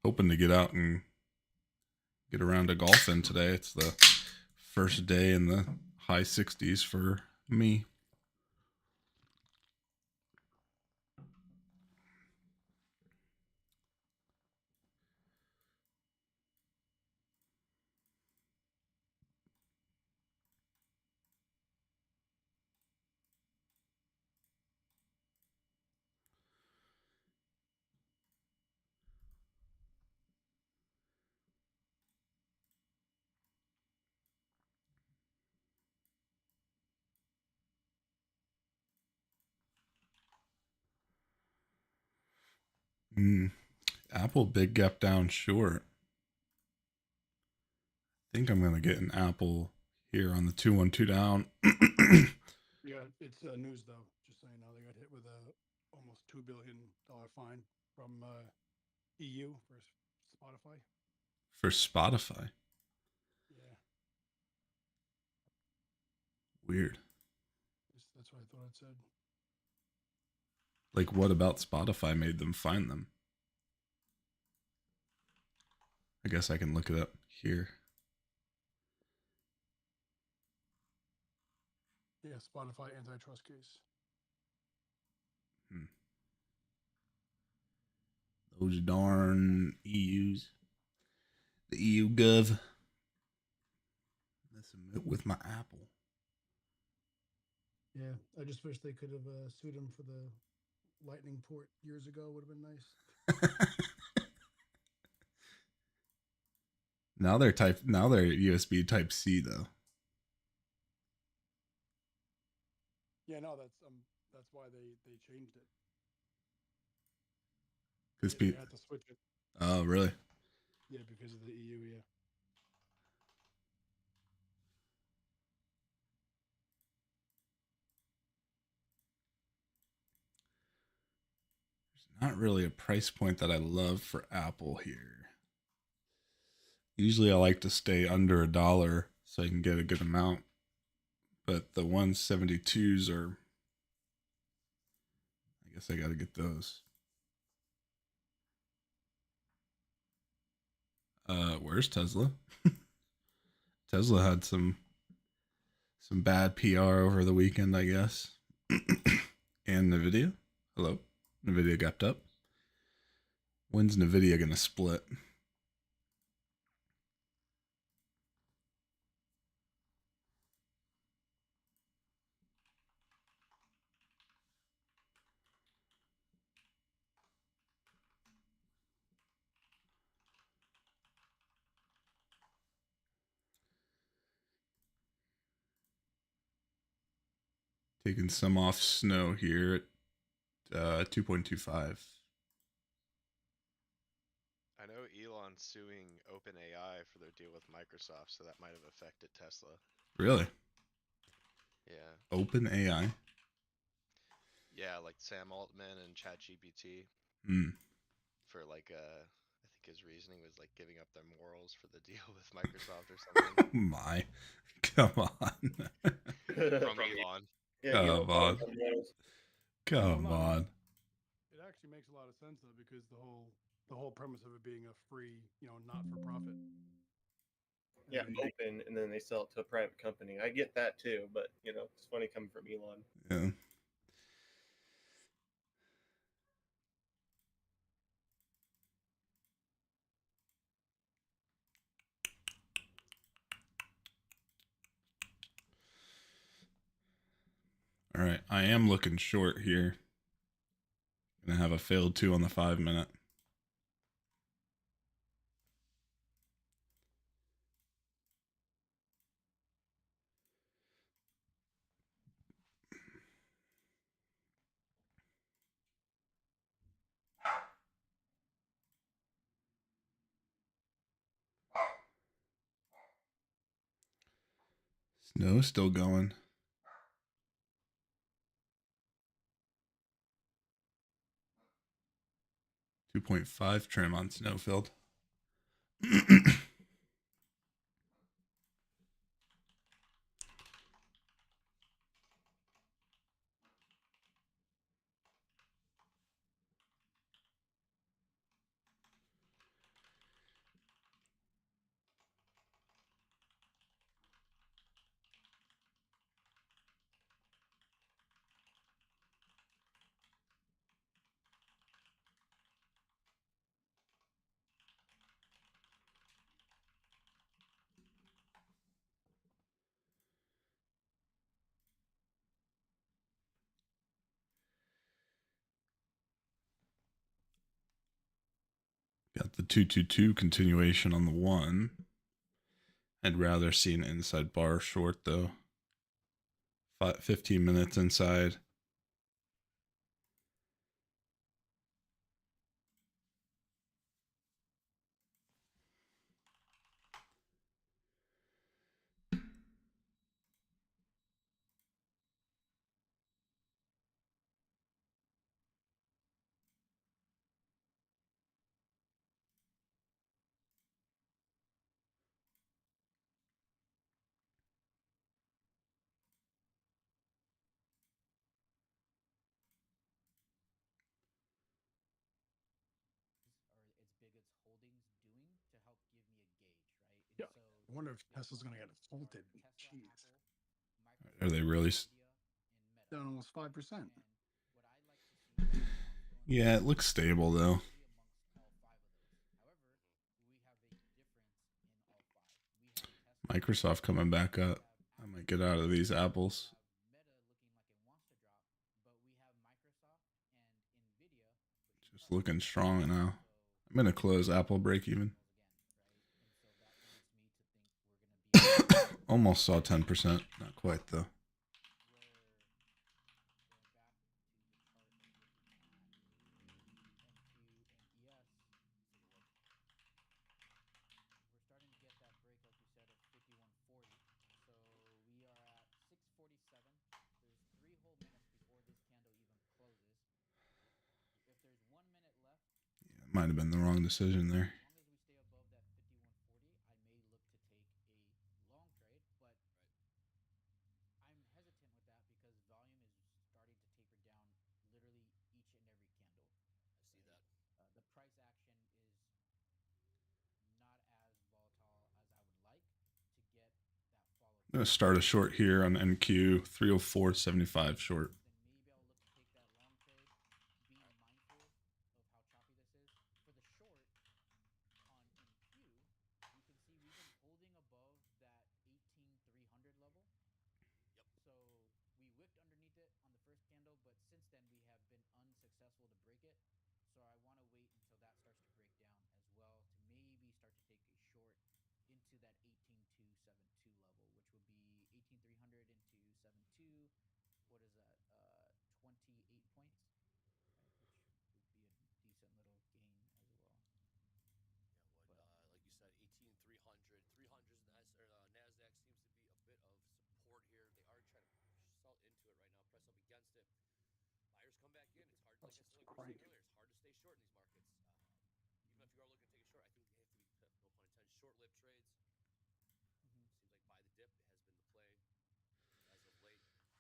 hoping to get out and get around to golfing today. It's the first day in the high 60s for me. Mm. Apple big gap down short. I think I'm going to get an Apple here on the 212 down. Yeah, it's news though. Just so you know, they got hit with a almost $2 billion fine from EU for Spotify. For Spotify. Yeah, Weird. that's what I thought it said. Like, what about Spotify made them find them? I guess I can look it up here. Yeah, Spotify antitrust case. Hmm. Those darn EUs. The EU Gov. Messing with my Apple. Yeah, I just wish they could have sued him for the Lightning port years ago. Would have been nice. Now they're USB Type C though. Yeah, no, that's why they changed it. Because They had to switch it. oh really? Yeah, because of the EU. Yeah. Not really a price point that I love for Apple here. Usually I like to stay under $1 so I can get a good amount. But the 172s are, I guess I got to get those. Where's Tesla? Tesla had some bad PR over the weekend, I guess. And Nvidia. Hello. Nvidia gapped up. When's Nvidia gonna split? Taking some off snow here at 2.25. I know Elon's suing OpenAI for their deal with Microsoft, so that might have affected Tesla. Really? Yeah. Open AI. Yeah, like Sam Altman and ChatGPT Hmm. for like I think his reasoning was like giving up their morals for the deal with Microsoft or something. My. Come on. From Elon. Yeah, Come on. Well, Come no, I mean, on. it actually makes a lot of sense though, because the whole premise of it being a free, not for profit. Yeah, open, and then they sell it to a private company. I get that too, but it's funny coming from Elon. Yeah. All right. I am looking short here. Gonna have a failed 2 on the 5-minute. Snow still going. 2.5 trim on Snowfield. Got the 222 continuation on the 1. I'd rather see an inside bar short though. 15 minutes inside. Yeah. I wonder if Tesla's going to get faulted. Jeez. Are they really? Down almost 5%. Yeah, it looks stable though. Microsoft coming back up. I might get out of these apples. Just looking strong now. I'm going to close Apple break even. Almost saw 10%. Not quite though. Might have been the wrong decision there. I'm going to start a short here on NQ 304.75 short.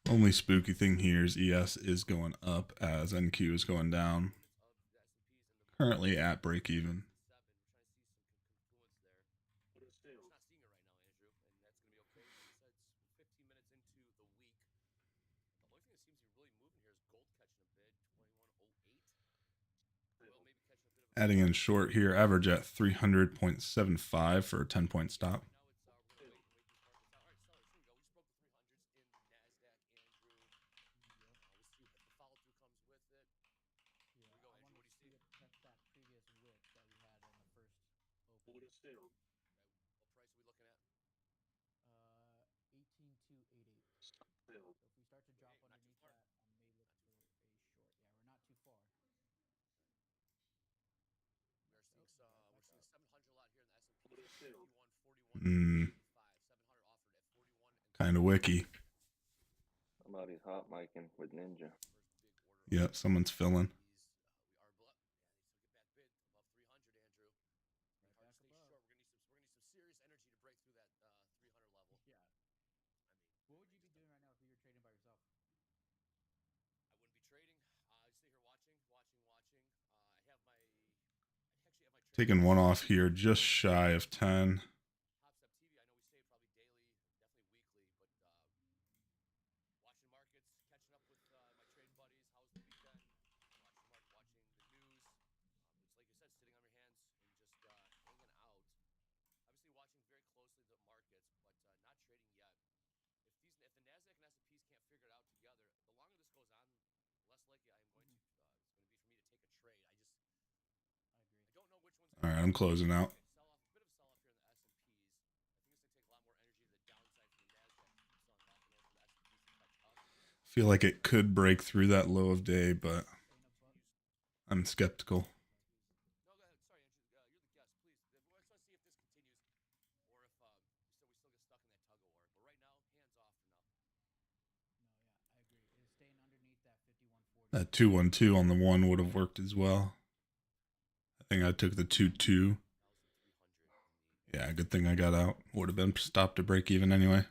Only spooky thing here is ES is going up as NQ is going down. Currently at break even. Adding in short here, average at 300.75 for a 10-point stop. Kind of wiki. Somebody's hot micing with Ninja. Yep, someone's filling. Taking one off here, just shy of 10. All right, I'm closing out. Feel like it could break through that low of day, but I'm skeptical. That 212 on the 1 would have worked as well. I think I took the 2-2. Yeah, good thing I got out. Would have been stopped to break even anyway.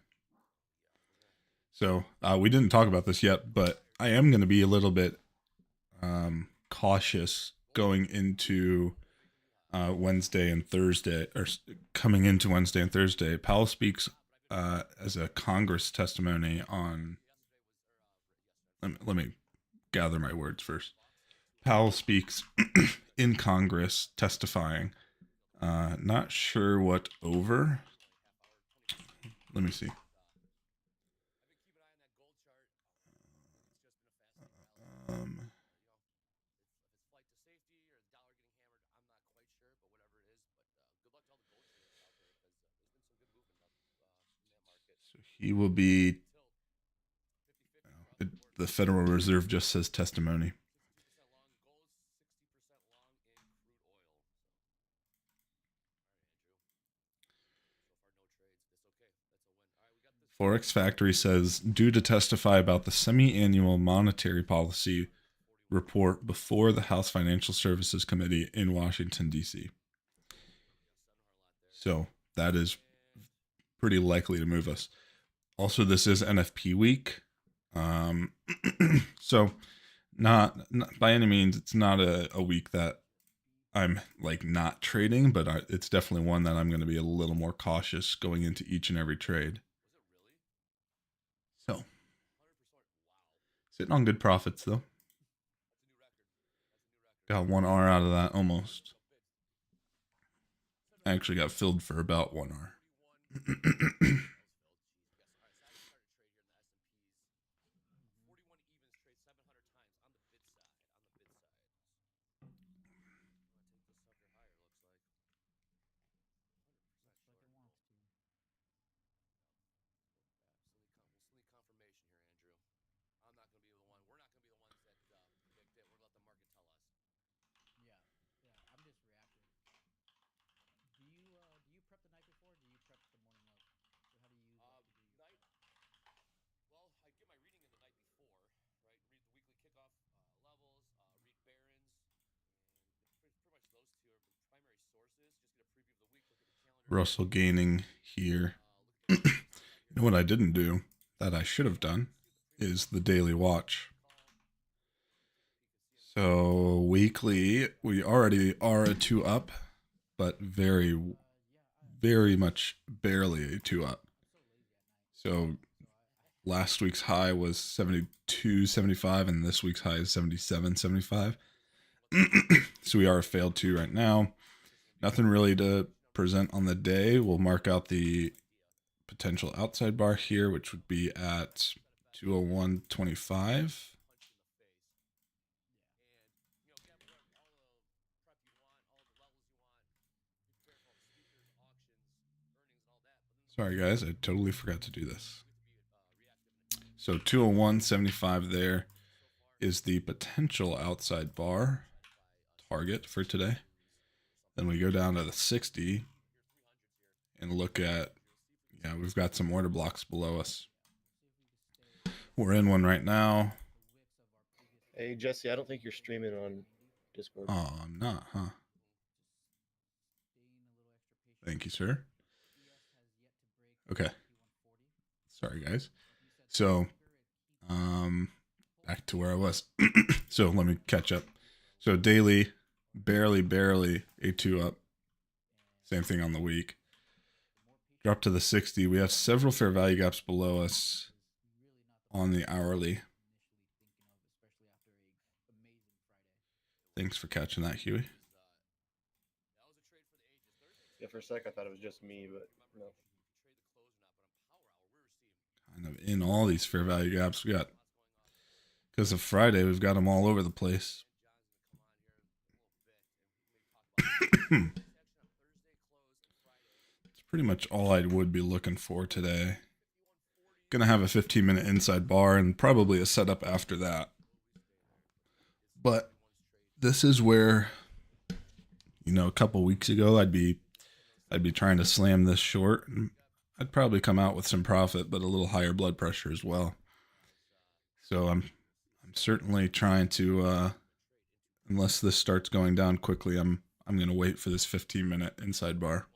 So we didn't talk about this yet, but I am going to be a little bit cautious going into Wednesday and Thursday, or coming into Wednesday and Thursday. Powell speaks as a Congress testimony on. Let me gather my words first. Powell speaks in Congress testifying. Not sure what over. Let me see. So he will be. The Federal Reserve just says testimony. Forex Factory says, due to testify about the semi-annual monetary policy report before the House Financial Services Committee in Washington, D.C. So that is pretty likely to move us. Also, this is NFP week. So not by any means, it's not a week that I'm like not trading, but it's definitely one that I'm going to be a little more cautious going into each and every trade. So sitting on good profits though. Got 1 R out of that almost. I actually got filled for about 1 R. Russell gaining here. You know what I didn't do that I should have done is the daily watch. So weekly, we already are a 2 up, but very, very much barely a 2 up. So last week's high was 72.75 and this week's high is 77.75. So we are a failed 2 right now. Nothing really to present on the day. We'll mark out the potential outside bar here, which would be at 201.25. Sorry guys, I totally forgot to do this. So 201.75 there is the potential outside bar target for today. Then we go down to the 60 and look at, yeah, we've got some order blocks below us. We're in one right now. Hey, Jesse, I don't think you're streaming on Discord. Oh, I'm not, huh? Thank you, sir. Okay. Sorry, guys. So, back to where I was. So let me catch up. So daily, barely a 2 up. Same thing on the week. Drop to the 60. We have several fair value gaps below us on the hourly. Thanks for catching that, Huey. Yeah, for a sec I thought it was just me, but no. Kind of in all these fair value gaps. We got, because of Friday, we've got them all over the place. It's pretty much all I would be looking for today. Gonna have a 15-minute inside bar and probably a setup after that. But this is where, a couple weeks ago I'd be trying to slam this short, and I'd probably come out with some profit, but a little higher blood pressure as well. So I'm certainly trying to, unless this starts going down quickly, I'm gonna wait for this 15-minute inside bar.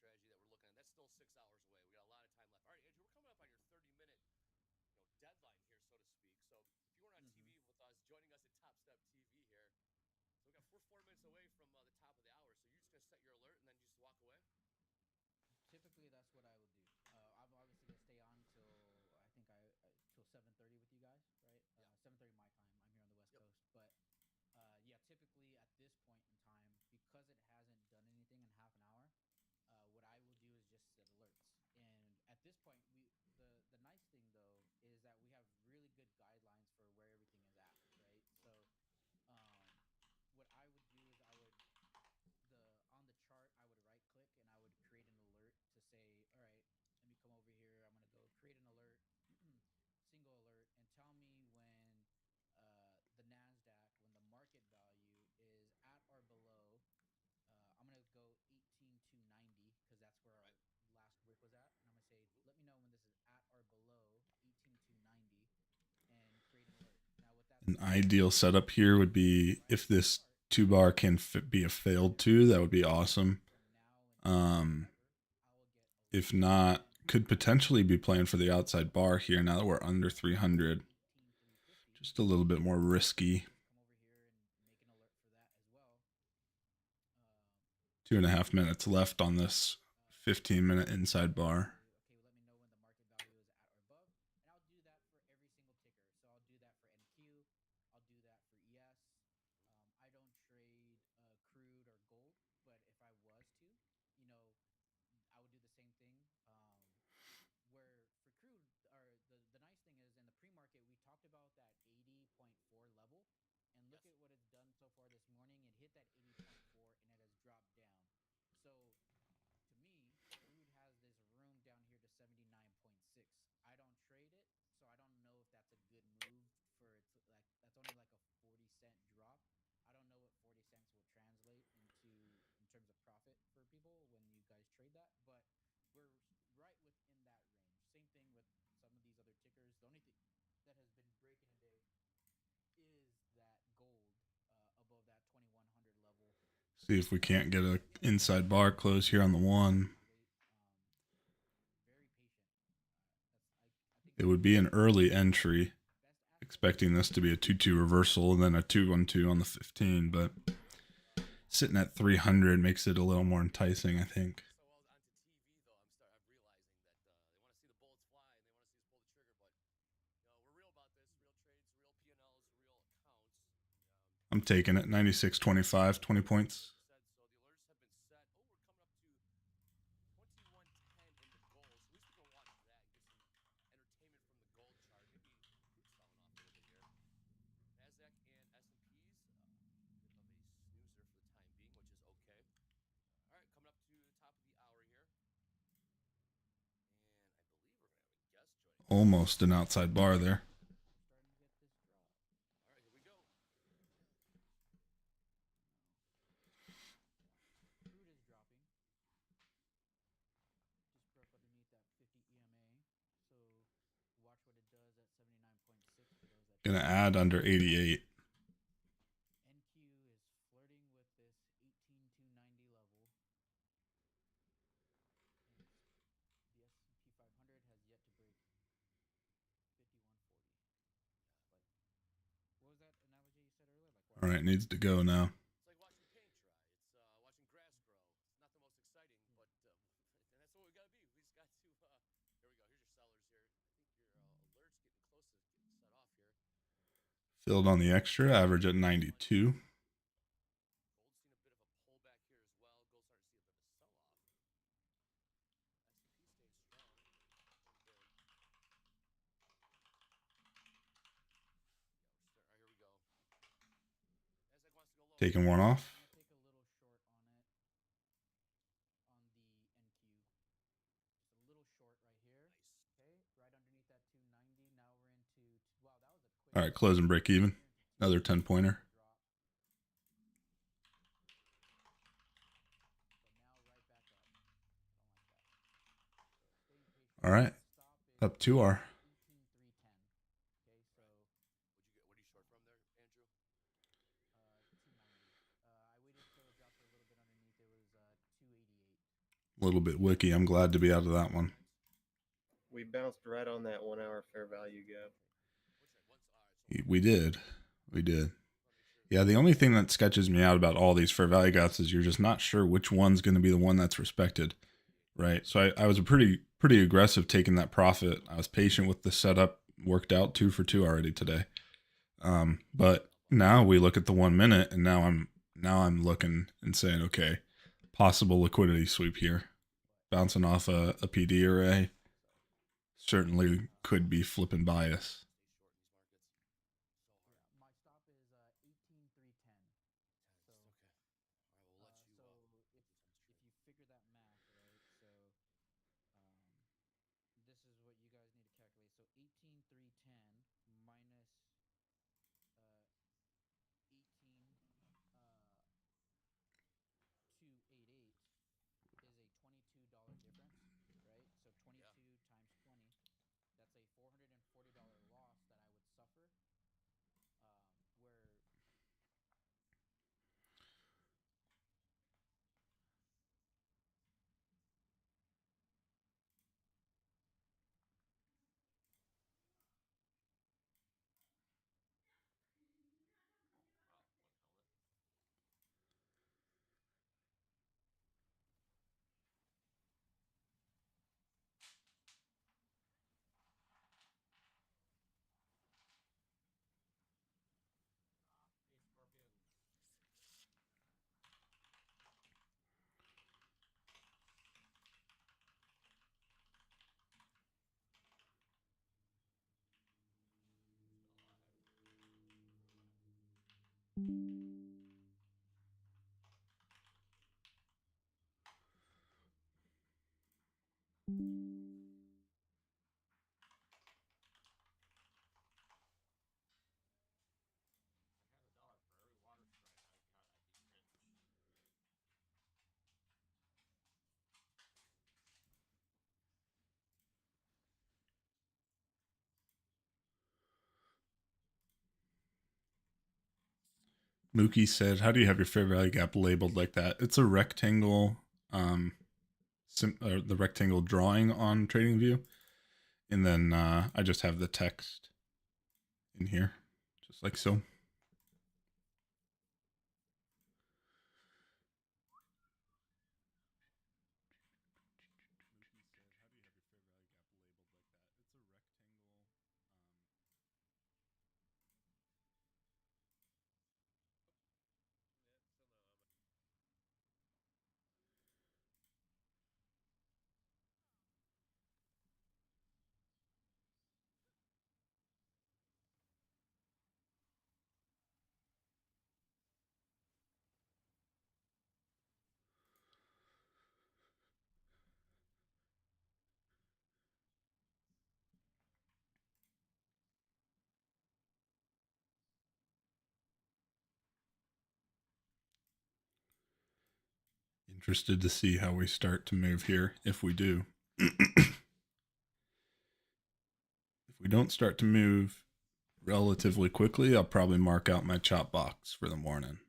Typically, that's what I would do. I'm obviously gonna stay on till I think till 7:30 with you guys, right? 7:30 my time. I'm here on the West Coast, but yeah, typically at this point in time, because it hasn't done anything in half an hour, what I will do is just set alerts. And at this point, the nice thing though is that we have really good guidelines for where everything is at, right? So what I would do is on the chart I would right click and I would create an alert to say, all right, let me come over here. I'm gonna go create an alert, single alert, and tell me when the Nasdaq, when the market value is at or below. I'm gonna go 18,290 because that's where our last wick was at, and I'm gonna say, let me know when this is at or below 18,290, and create an alert. Now, what that An ideal setup here would be if this 2-bar can be a failed 2, that would be awesome. If not, could potentially be playing for the outside bar here now that we're under 300. Just a little bit more risky. 2.5 minutes left on this 15-minute inside bar. Okay, let me know when the market value is at or above, and I'll do that for every single ticker. So I'll do that for NQ, I'll do that for ES. I don't trade crude or gold, but if I was to, I would do the same thing. Where for crude, or the nice thing is in the pre-market, we talked about that 80.4 level, and look at what it's done so far this morning. It hit that 80.4 and it has dropped down. So to me, crude has this room down here to 79.6. I don't trade it, so I don't know if that's a good move for it. That's only like a 40-cent drop. I don't know what 40 cents will translate into in terms of profit for people when you guys trade that, but we're right within that range. Same thing with some of these other tickers. The only thing that has been breaking today is that gold above that 2100 level. See if we can't get an inside bar close here on the 1. It would be an early entry, expecting this to be a 2-2 reversal and then a 2-1-2 on the 15, but sitting at 300 makes it a little more enticing, I think. I'm taking it. 96.25, 20 points. Almost an outside bar there. Gonna add under 88. NQ is flirting with this 18,290 level. The S&P 500 has yet to break 5140. What was that analogy you said earlier? All right, needs to go now. It's like watching paint dry. It's watching grass grow. It's not the most exciting, but and that's what we gotta be. We just got to. Here we go. Here's your sellers here. I think your alert's getting close to getting set off here. Filled on the extra, average at 92. Taking one off. I'm gonna take a little short on it on the NQ. Just a little short right here. Okay, right underneath that 290. Now we're into wow, that was a quick. All right, close and break even. Another 10 pointer. All right, up 2R. 18,310. Okay, so What are you short from there, Andrew? 290. I waited till it dropped a little bit underneath. It was 288. A little bit wicky. I'm glad to be out of that one. We bounced right on that 1 hour fair value gap. We did. Yeah, the only thing that sketches me out about all these fair value gaps is you're just not sure which one's going to be the one that's respected, right? So I was a pretty aggressive taking that profit. I was patient with the setup, worked out 2 for 2 already today. But now we look at the 1 minute, and now I'm looking and saying, okay, possible liquidity sweep here, bouncing off a PD array. Certainly could be flipping bias. Yeah, my stop is 18,310. So Okay. All right, we'll let you. so if you figure that math right, so this is what you guys need to calculate. So 18,310 minus 18,288 is a $22 difference, right? So 22 times 20, that's a $440 loss that I would suffer. Where Mookie said, how do you have your fair value gap labeled like that? It's a rectangle, the rectangle drawing on TradingView. And then I just have the text in here, just like so. Interested to see how we start to move here, if we do. If we don't start to move relatively quickly, I'll probably mark out my chop box for the morning.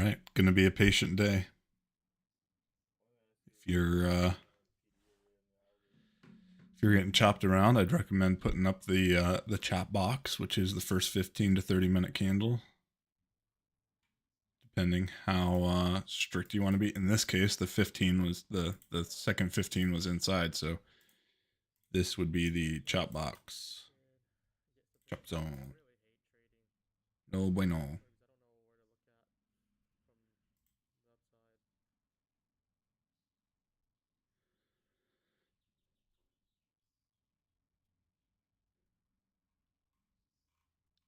right, gonna be a patient day. If you're getting chopped around, I'd recommend putting up the chop box, which is the first 15 to 30-minute candle, depending how strict you want to be. In this case, the 15 was the second 15 was inside, so this would be the chop box. Chop zone. No bueno.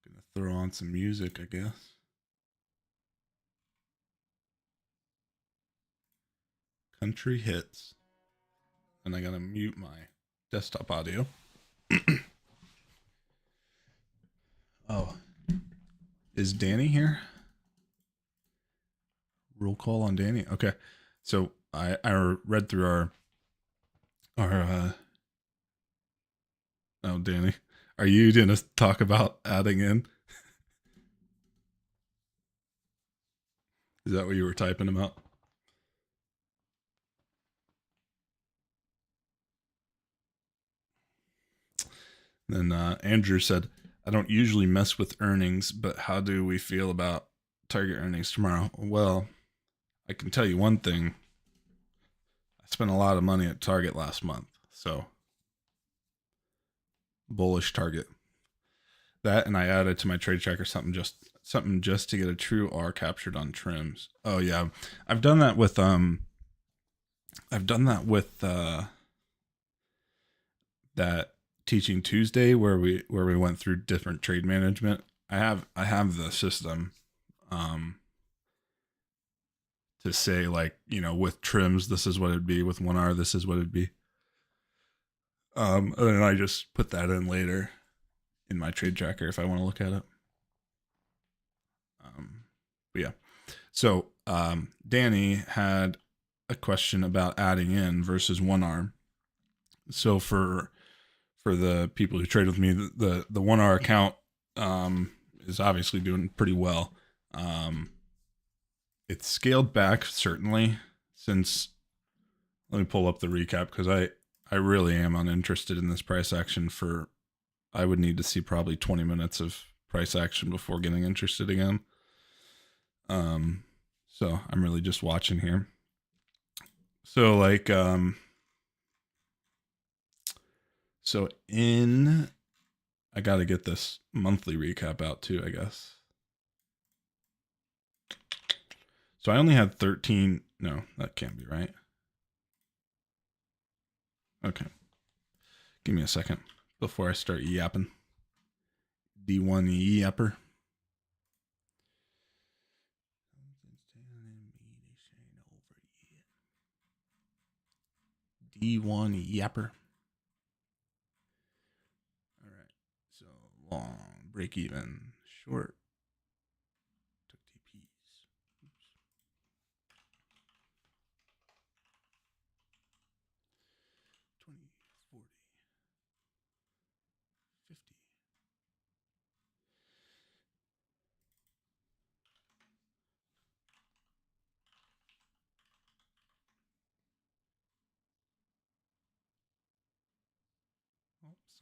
Gonna throw on some music, I guess. Country hits. And I gotta mute my desktop audio. Oh. Is Danny here? Roll call on Danny. Okay. So I read through our oh, Danny. Are you gonna talk about adding in? Is that what you were typing about? Then Andrew said, I don't usually mess with earnings, but how do we feel about target earnings tomorrow? Well, I can tell you one thing. I spent a lot of money at Target last month, so bullish Target. That, and I added to my trade tracker something just to get a true R captured on trims. Oh yeah, I've done that with that Teaching Tuesday where we went through different trade management. I have the system to say, like, you know, with trims this is what it'd be, with 1R this is what it'd be. And then I just put that in later in my trade tracker if I want to look at it. But yeah. So Danny had a question about adding in versus 1R. So for the people who trade with me, the 1R account is obviously doing pretty well. It's scaled back certainly since, let me pull up the recap because I really am uninterested in this price action. I would need to see probably 20 minutes of price action before getting interested again. So I'm really just watching here. So like I got to get this monthly recap out too, I guess. So I only had 13. No, that can't be right. Okay. Give me a second before I start yapping. D1 yapper. D1 yapper. All right. So long, break even, short. Took TPs. Oops. 20, 40, 50.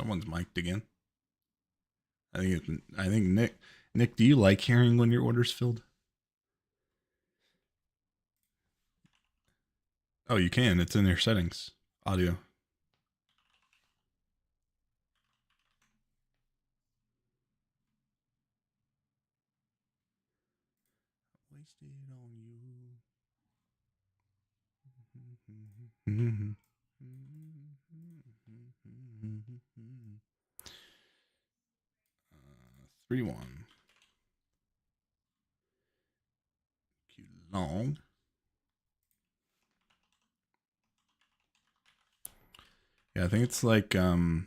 Someone's mic'd again. I think Nick, do you like hearing when your order's filled? Oh, you can. It's in your settings. Audio. Wasted on you. 3-1. Q long. Yeah, I think it's like voice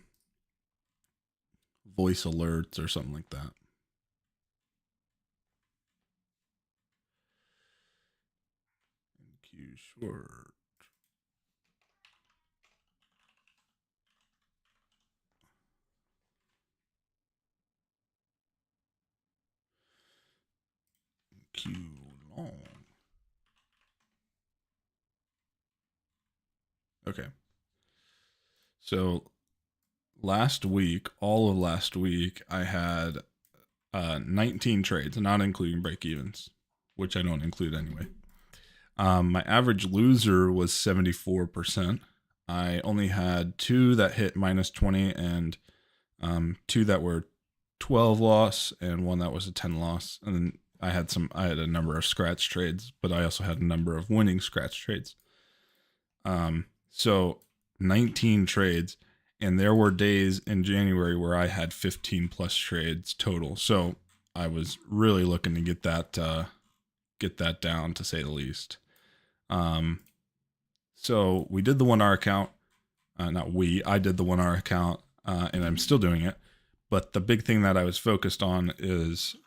alerts or something like that. Q short. Q long. Okay. So last week, all of last week, I had 19 trades, not including break evens, which I don't include anyway. My average loser was 74%. I only had 2 that hit minus 20 and 2 that were 12 loss and 1 that was a 10 loss. And then I had a number of scratch trades, but I also had a number of winning scratch trades. So 19 trades, and there were days in January where I had 15 plus trades total. So I was really looking to get that down, to say the least. So we did the 1R account. I did the 1R account, and I'm still doing it. But the big thing that I was focused on is,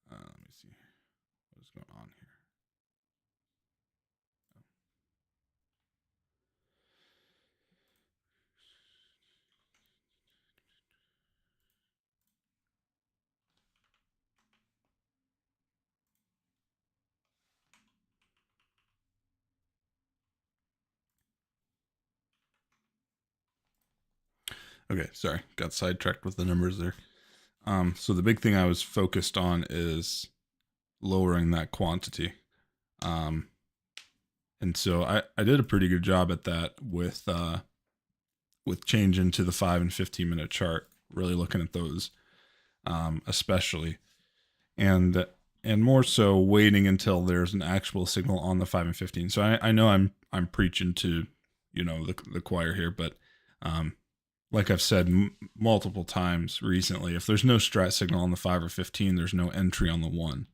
let me see, what is going on here? Okay, sorry, got sidetracked with the numbers there. So the big thing I was focused on is lowering that quantity. And so I did a pretty good job at that with changing to the 5 and 15 minute chart, really looking at those, especially, and more so waiting until there's an actual signal on the 5 and 15. So I know I'm preaching to, the choir here, but, like I've said multiple times recently, if there's no strat signal on the 5 or 15, there's no entry on the 1.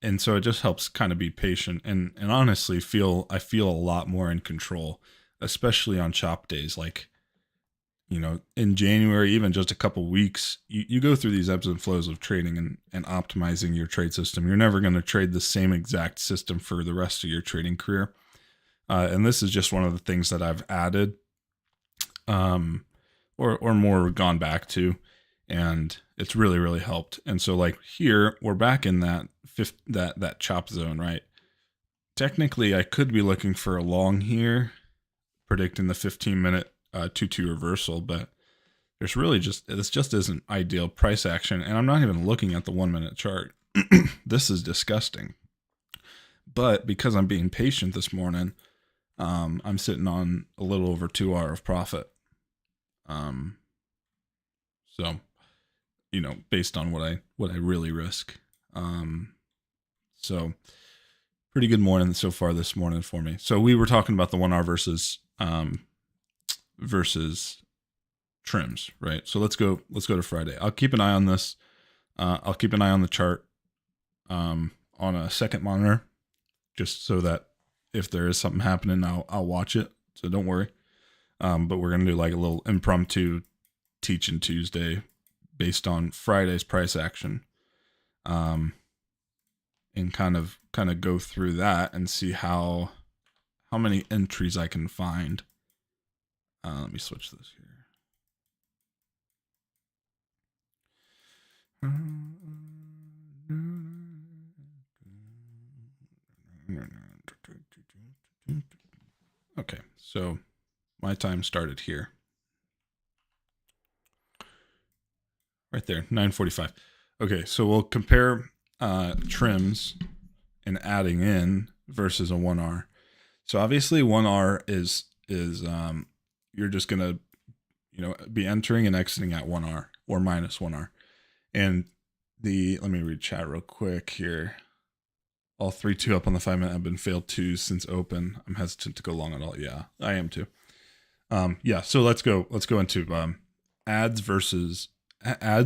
And so it just helps kind of be patient and honestly I feel a lot more in control, especially on chop days. Like, in January, even just a couple weeks, you go through these ebbs and flows of trading and optimizing your trade system. You're never going to trade the same exact system for the rest of your trading career. And this is just one of the things that I've added, or more gone back to, and it's really, really helped. And so like here, we're back in that chop zone, right? Technically, I could be looking for a long here, predicting the 15-minute 2-2 reversal, but this just isn't ideal price action. And I'm not even looking at the 1-minute chart. This is disgusting. But because I'm being patient this morning, I'm sitting on a little over 2R of profit. So, based on what I really risk. So pretty good morning so far this morning for me. So we were talking about the 1R versus trims, right? So let's go to Friday. I'll keep an eye on this. I'll keep an eye on the chart, on a second monitor, just so that if there is something happening, I'll watch it. So don't worry. But we're going to do like a little impromptu teaching Tuesday based on Friday's price action. And kind of go through that and see how many entries I can find. Let me switch this here. Okay, so my time started here. Right there, 9:45. Okay, so we'll compare trims and adding in versus a 1R. So obviously 1R is you're just gonna be entering and exiting at 1R or minus 1R. And let me read chat real quick here. All 3-2 up on the 5-minute have been failed 2s since open. I'm hesitant to go long at all. Yeah, I am too. So let's go into ads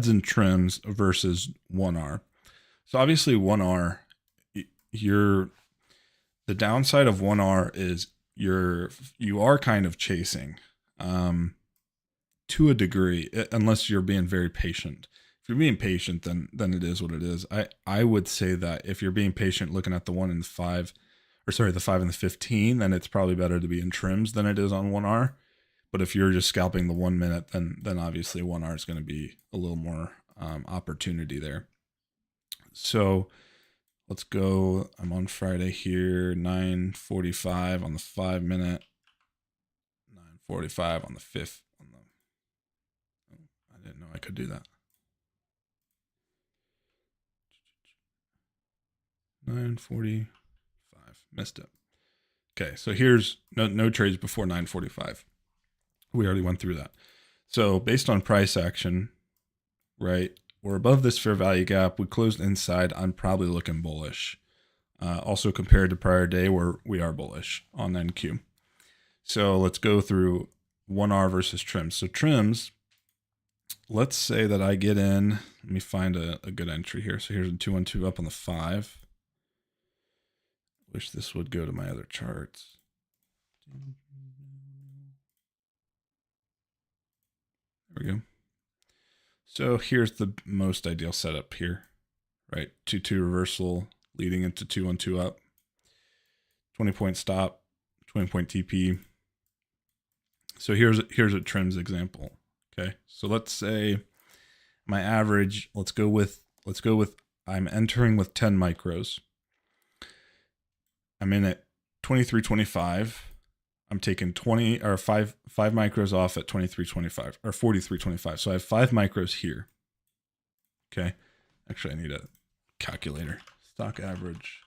and trims versus 1R. So obviously 1R, the downside of 1R is you are kind of chasing, to a degree, unless you're being very patient. If you're being patient, then it is what it is. I would say that if you're being patient looking at the 1 and the 5, the 5 and the 15, then it's probably better to be in trims than it is on 1R. But if you're just scalping the 1 minute, then obviously 1R is going to be a little more opportunity there. So let's go. I'm on Friday here, 9:45 on the 5-minute, 9:45 on the 5th. I didn't know I could do that. 9:45, missed it. Okay, so here's no trades before 9:45. We already went through that. So based on price action, right, we're above this fair value gap. We closed inside. I'm probably looking bullish. Also compared to prior day, we are bullish on NQ. So let's go through 1R versus trims. So trims, let's say that I get in. Let me find a good entry here. So here's a 212 up on the 5. Wish this would go to my other charts. There we go. So here's the most ideal setup here, right? 2-2 reversal leading into 2-1-2 up. 20-point stop, 20-point TP. So here's a trims example. Okay, so let's say my average. Let's go with. I'm entering with 10 micros. I'm in at 23.25. I'm taking 20 or 5 micros off at 23.25 or 43.25. So I have 5 micros here. Okay. Actually, I need a calculator. Stock average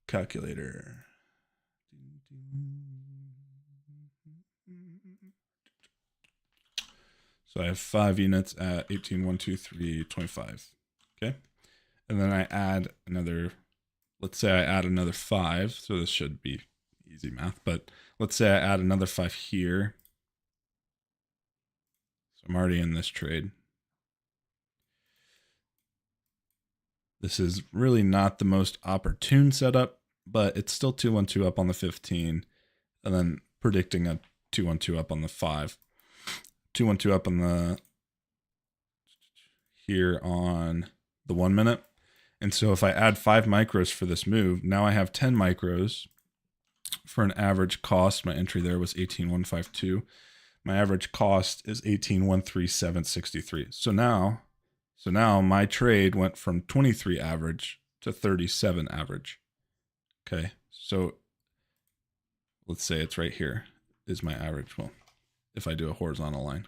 calculator. So I have 5 units at 18, 1, 2, 3, 25. Okay. And then I add another, let's say I add another 5. So this should be easy math, but let's say I add another 5 here. So I'm already in this trade. This is really not the most opportune setup, but it's still 2-1-2 up on the 15, and then predicting a 2-1-2 up on the 5. 2-1-2 up on the here on the 1 minute. And so if I add 5 micros for this move, now I have 10 micros for an average cost. My entry there was 18,152. My average cost is 18,137.63. So now my trade went from 23 average to 37 average. Okay. So let's say it's right here is my average. Well, if I do a horizontal line,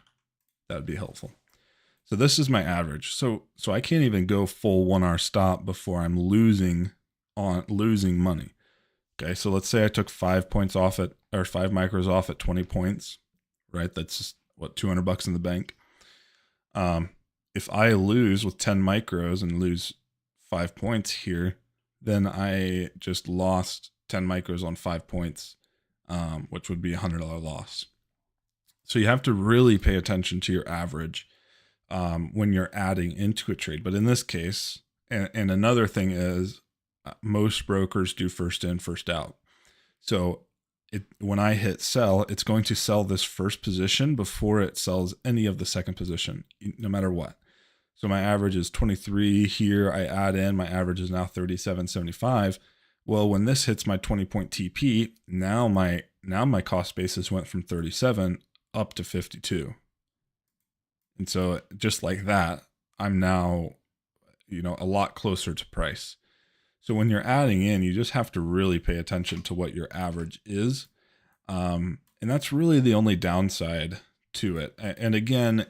that would be helpful. So this is my average. So I can't even go full 1R stop before I'm losing money. Okay. So let's say I took 5 points off at, or 5 micros off at 20 points, right? That's just, what, $200 in the bank. If I lose with 10 micros and lose 5 points here, then I just lost 10 micros on 5 points, which would be a $100 loss. So you have to really pay attention to your average when you're adding into a trade. But in this case, and another thing is most brokers do first in, first out. So when I hit sell, it's going to sell this first position before it sells any of the second position, no matter what. So my average is 23 here. I add in, my average is now 37.75. Well, when this hits my 20-point TP, now my cost basis went from 37 up to 52. And so just like that, I'm now, a lot closer to price. So when you're adding in, you just have to really pay attention to what your average is. And that's really the only downside to it. And again,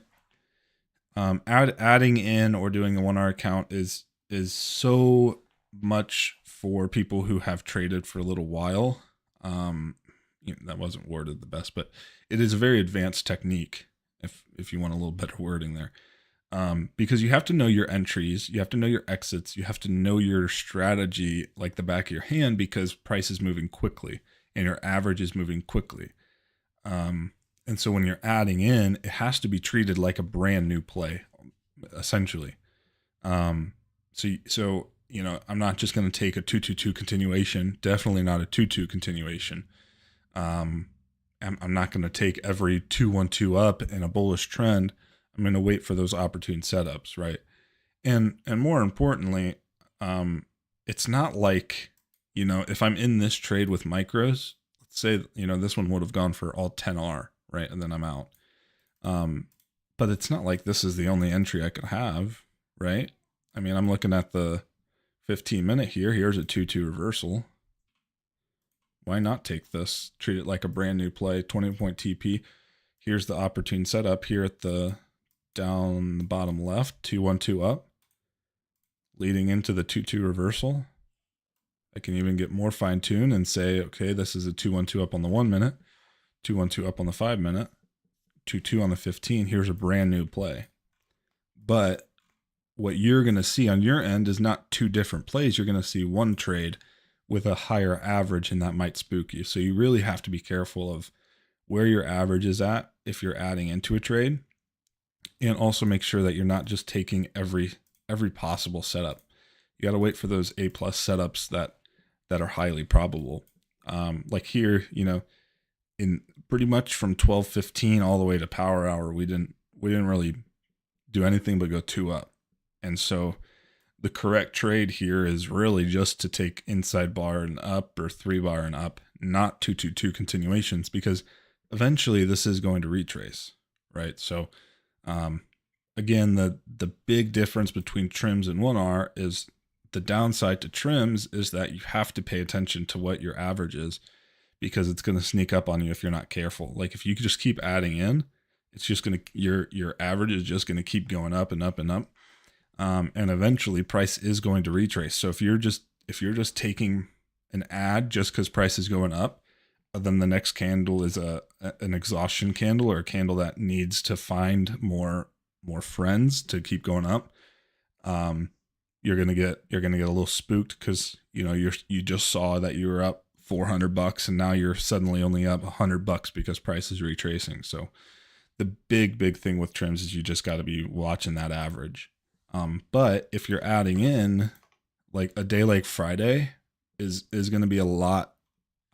adding in or doing a 1R account is so much for people who have traded for a little while. That wasn't worded the best, but it is a very advanced technique if you want a little better wording there. Because you have to know your entries, you have to know your exits, you have to know your strategy like the back of your hand, because price is moving quickly and your average is moving quickly. And so when you're adding in, it has to be treated like a brand new play, essentially. I'm not just going to take a 2-2-2 continuation, definitely not a 2-2 continuation. I'm not going to take every 2-1-2 up in a bullish trend. I'm going to wait for those opportune setups, right? And more importantly, it's not like, if I'm in this trade with micros, let's say, this one would have gone for all 10R, right? And then I'm out. But it's not like this is the only entry I could have, right? I mean, I'm looking at the 15-minute here. Here's a 2-2 reversal. Why not take this? Treat it like a brand new play. 20-point TP. Here's the opportune setup here at the down the bottom left. 2-1-2 up. Leading into the 2-2 reversal. I can even get more fine-tuned and say, okay, this is a 2-1-2 up on the 1 minute. 2-1-2 up on the 5 minute. 2-2 on the 15. Here's a brand new play. But what you're going to see on your end is not two different plays. You're going to see one trade with a higher average, and that might spook you. So you really have to be careful of where your average is at if you're adding into a trade, and also make sure that you're not just taking every possible setup. You got to wait for those A+ setups that are highly probable. Like here, in pretty much from 12:15 all the way to power hour, we didn't really do anything but go 2 up. And so the correct trade here is really just to take inside bar and up or 3 bar and up, not 2-2-2 continuations, because eventually this is going to retrace, right? So again, the big difference between trims and 1R is the downside to trims is that you have to pay attention to what your average is, because it's going to sneak up on you if you're not careful. Like if you just keep adding in, it's just going to, your average is just going to keep going up and up and up. And eventually price is going to retrace. So if you're just taking an add just because price is going up, then the next candle is an exhaustion candle, or a candle that needs to find more friends to keep going up. You're gonna get a little spooked because you just saw that you were up $400 and now you're suddenly only up $100 because price is retracing. So the big thing with trims is you just got to be watching that average. But if you're adding in, like a day like Friday is going to be a lot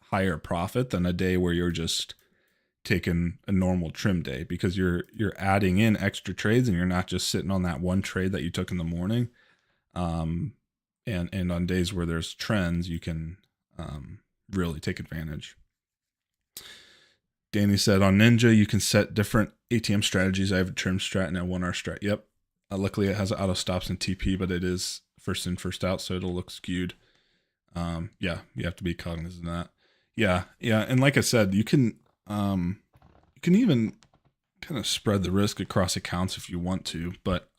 higher profit than a day where you're just taking a normal trim day, because you're adding in extra trades and you're not just sitting on that one trade that you took in the morning. And on days where there's trends, you can really take advantage. Danny said on Ninja, you can set different ATM strategies. I have a trim strat and a 1R strat. Yep. Luckily it has auto stops and TP, but it is first in, first out. So it'll look skewed. Yeah, you have to be cognizant of that. Yeah. And like I said, you can even kind of spread the risk across accounts if you want to, but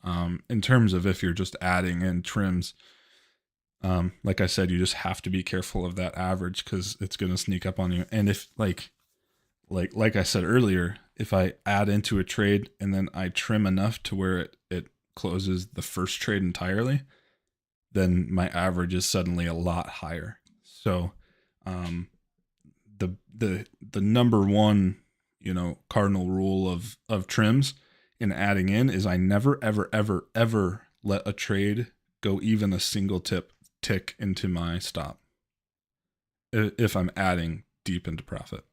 in terms of if you're just adding in trims, like I said, you just have to be careful of that average because it's going to sneak up on you. And if like I said earlier, if I add into a trade and then I trim enough to where it closes the first trade entirely, then my average is suddenly a lot higher. So the number one cardinal rule of trims in adding in is I never ever let a trade go even a single tick into my stop if I'm adding deep into profit.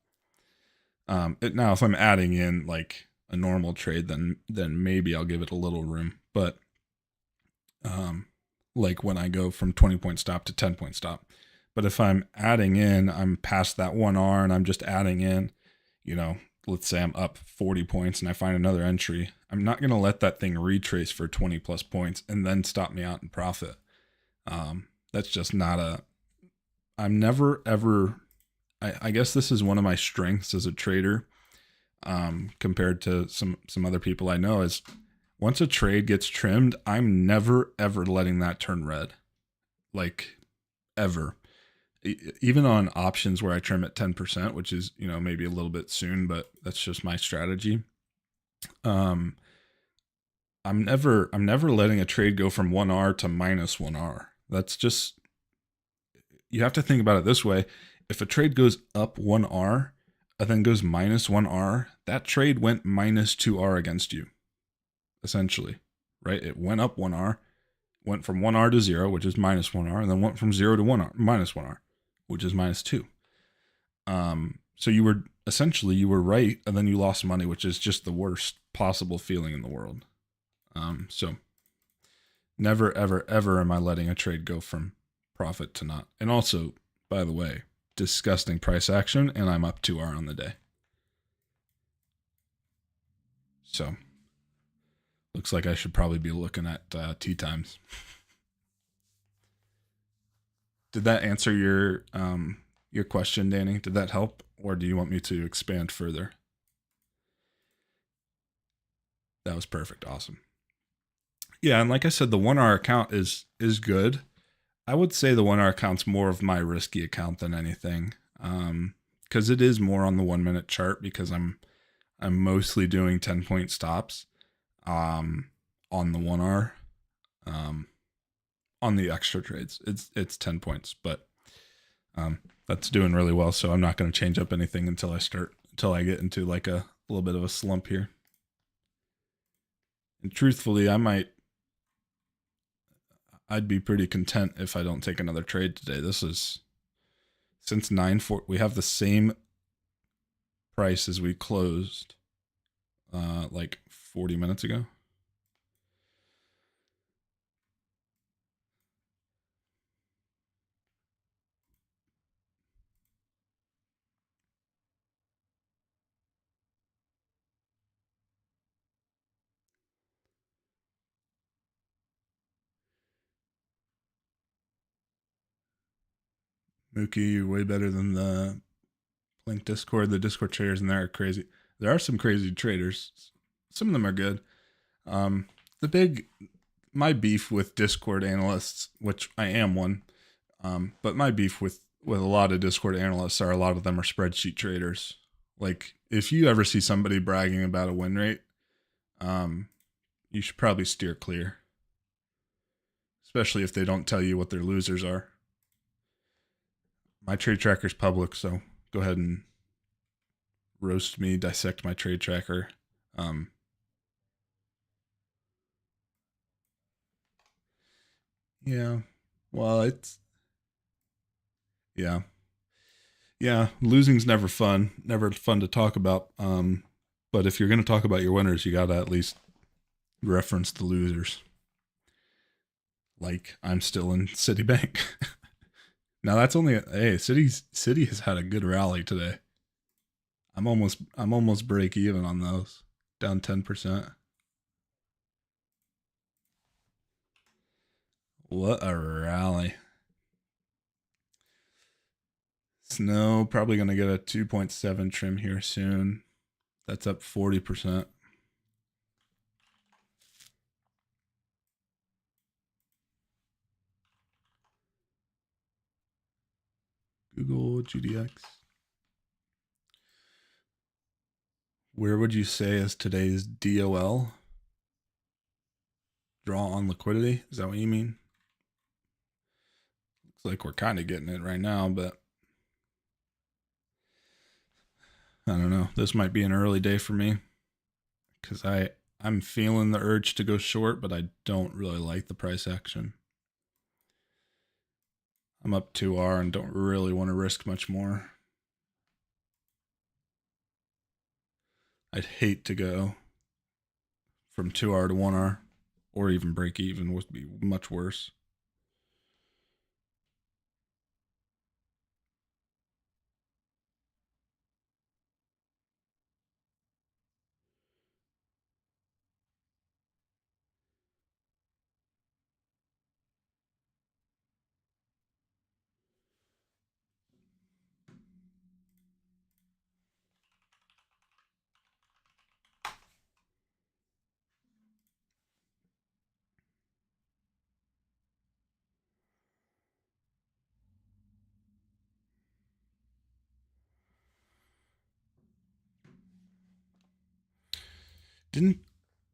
Now if I'm adding in like a normal trade, then maybe I'll give it a little room, but like when I go from 20-point stop to 10-point stop. But if I'm adding in, I'm past that 1R and I'm just adding in, let's say I'm up 40 points and I find another entry, I'm not going to let that thing retrace for 20 plus points and then stop me out in profit. That's just not I'm never ever, I guess this is one of my strengths as a trader, compared to some other people I know, is once a trade gets trimmed, I'm never ever letting that turn red, like ever. Even on options where I trim at 10%, which is, maybe a little bit soon, but that's just my strategy. I'm never letting a trade go from 1R to minus 1R. That's just, you have to think about it this way. If a trade goes up 1R and then goes minus 1R, that trade went minus 2R against you, essentially, right? It went up 1R, went from 1R to 0, which is minus 1R, and then went from 0 to 1R, minus 1R, which is minus 2. So you were right, and then you lost money, which is just the worst possible feeling in the world. So never, ever, ever am I letting a trade go from profit to not. And also, by the way, disgusting price action, and I'm up 2R on the day. So looks like I should probably be looking at tea times. Did that answer your question, Danny? Did that help, or do you want me to expand further? That was perfect. Awesome. Yeah, and like I said, the 1R account is good. I would say the 1R account's more of my risky account than anything, because it is more on the 1 minute chart, because I'm mostly doing 10-point stops on the 1R. On the extra trades, it's 10 points, but that's doing really well. So I'm not going to change up anything until I get into like a little bit of a slump here. And truthfully, I'd be pretty content if I don't take another trade today. This is since 9-4. We have the same price as we closed like 40 minutes ago. Mookie, you're way better than the Blink Discord. The Discord traders in there are crazy. There are some crazy traders. Some of them are good. My beef with Discord analysts, which I am one, but my beef with a lot of Discord analysts are a lot of them are spreadsheet traders. Like, if you ever see somebody bragging about a win rate, you should probably steer clear, especially if they don't tell you what their losers are. My trade tracker's public, so go ahead and roast me, dissect my trade tracker. Yeah. Well, yeah. Losing's never fun to talk about. But if you're going to talk about your winners, you got to at least reference the losers. Like, I'm still in Citibank. Now that's only City has had a good rally today. I'm almost break even on those. Down 10%. What a rally. Snow probably going to get a 2.7 trim here soon. That's up 40%. Google GDX. Where would you say is today's DOL? Draw on liquidity? Is that what you mean? Looks like we're kind of getting it right now, but I don't know. This might be an early day for me because I'm feeling the urge to go short, but I don't really like the price action. I'm up 2R and don't really want to risk much more. I'd hate to go from 2R to 1R, or even break even would be much worse.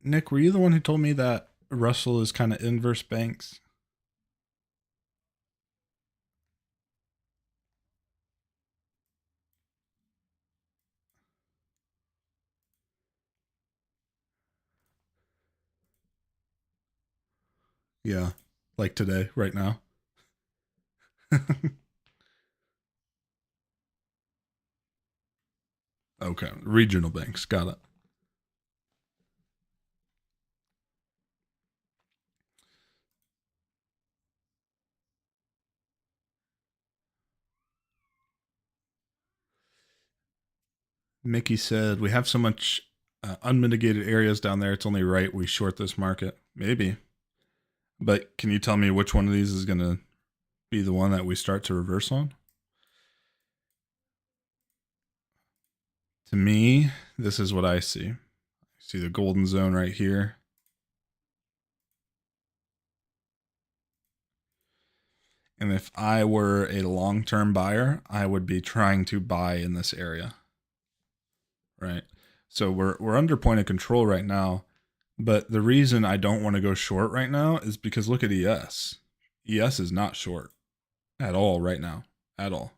Nick, were you the one who told me that Russell is kind of inverse Banks? Yeah, like today, right now. Okay, regional banks, got it. Mickey said, we have so much unmitigated areas down there, it's only right we short this market. Maybe. But can you tell me which one of these is going to be the one that we start to reverse on. To me, this is what I see. I see the golden zone right here. And if I were a long-term buyer, I would be trying to buy in this area. Right? So we're under point of control right now. But the reason I don't want to go short right now is because look at ES. ES is not short at all right now. At all.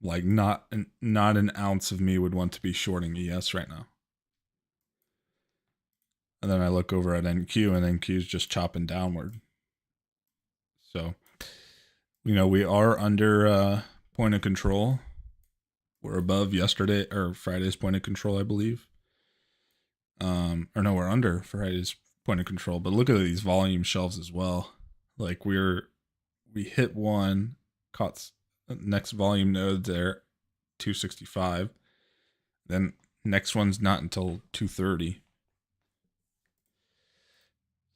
Like not an ounce of me would want to be shorting ES right now. And then I look over at NQ and NQ is just chopping downward. So, you know, we are under point of control. We're above yesterday or Friday's point of control, I believe. Or no, we're under Friday's point of control. But look at these volume shelves as well. Like we hit one, caught next volume node there, 265. Then next one's not until 230.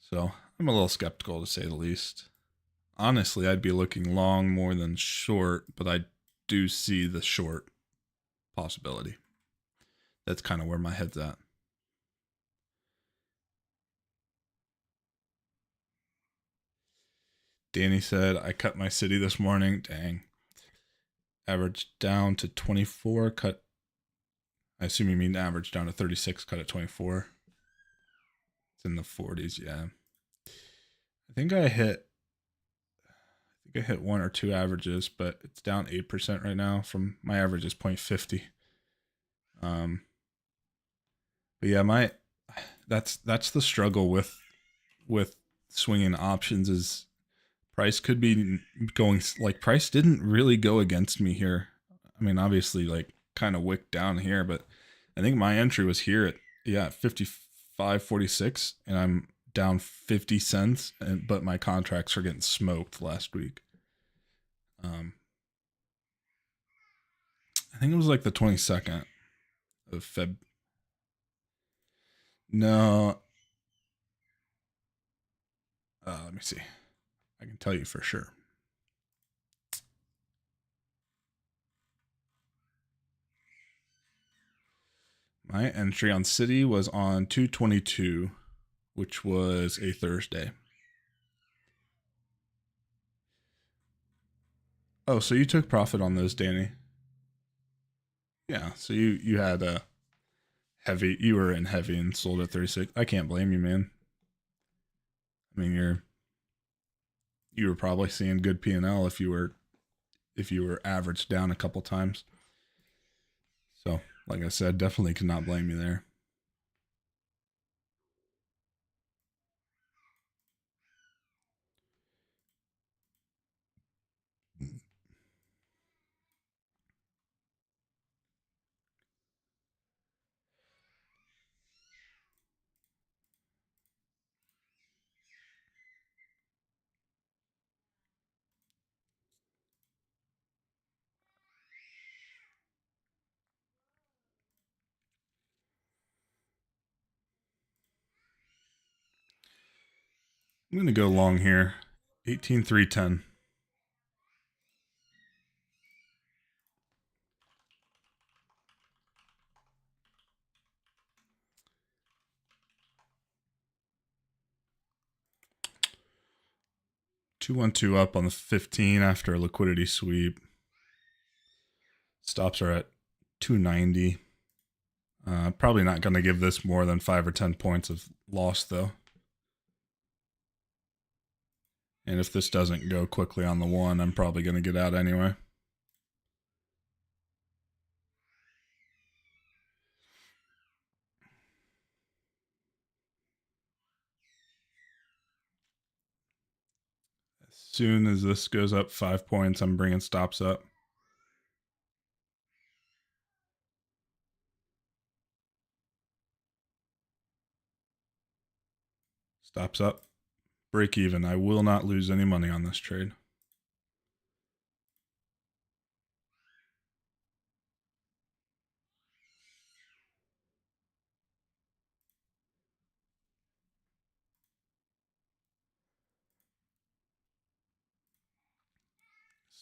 So I'm a little skeptical to say the least. Honestly, I'd be looking long more than short, but I do see the short possibility. That's kind of where my head's at. Danny said, I cut my city this morning. Dang. Average down to 24, cut. I assume you mean average down to 36, cut at 24. It's in the 40s, yeah. I think I hit one or two averages, but it's down 8% right now from my average is 0.50. But yeah, that's the struggle with swinging options is price could be going, like price didn't really go against me here. I mean, obviously like kind of wicked down here, but I think my entry was here at 55.46 and I'm down 50 cents, but my contracts are getting smoked last week. I think it was like the 22nd of Feb. No. Let me see. I can tell you for sure. My entry on City was on 2/22, which was a Thursday. Oh, so you took profit on those, Danny? Yeah, so you had a heavy, you were in heavy and sold at 36. I can't blame you, man. I mean, you were probably seeing good P&L if you were averaged down a couple times. So, like I said, definitely could not blame you there. I'm going to go long here. 18,310. $212 up on the 15 after a liquidity sweep. Stops are at 290. Probably not going to give this more than 5 or 10 points of loss, though. And if this doesn't go quickly on the 1, I'm probably going to get out anyway. As soon as this goes up 5 points, I'm bringing stops up. Stops up. Break even. I will not lose any money on this trade.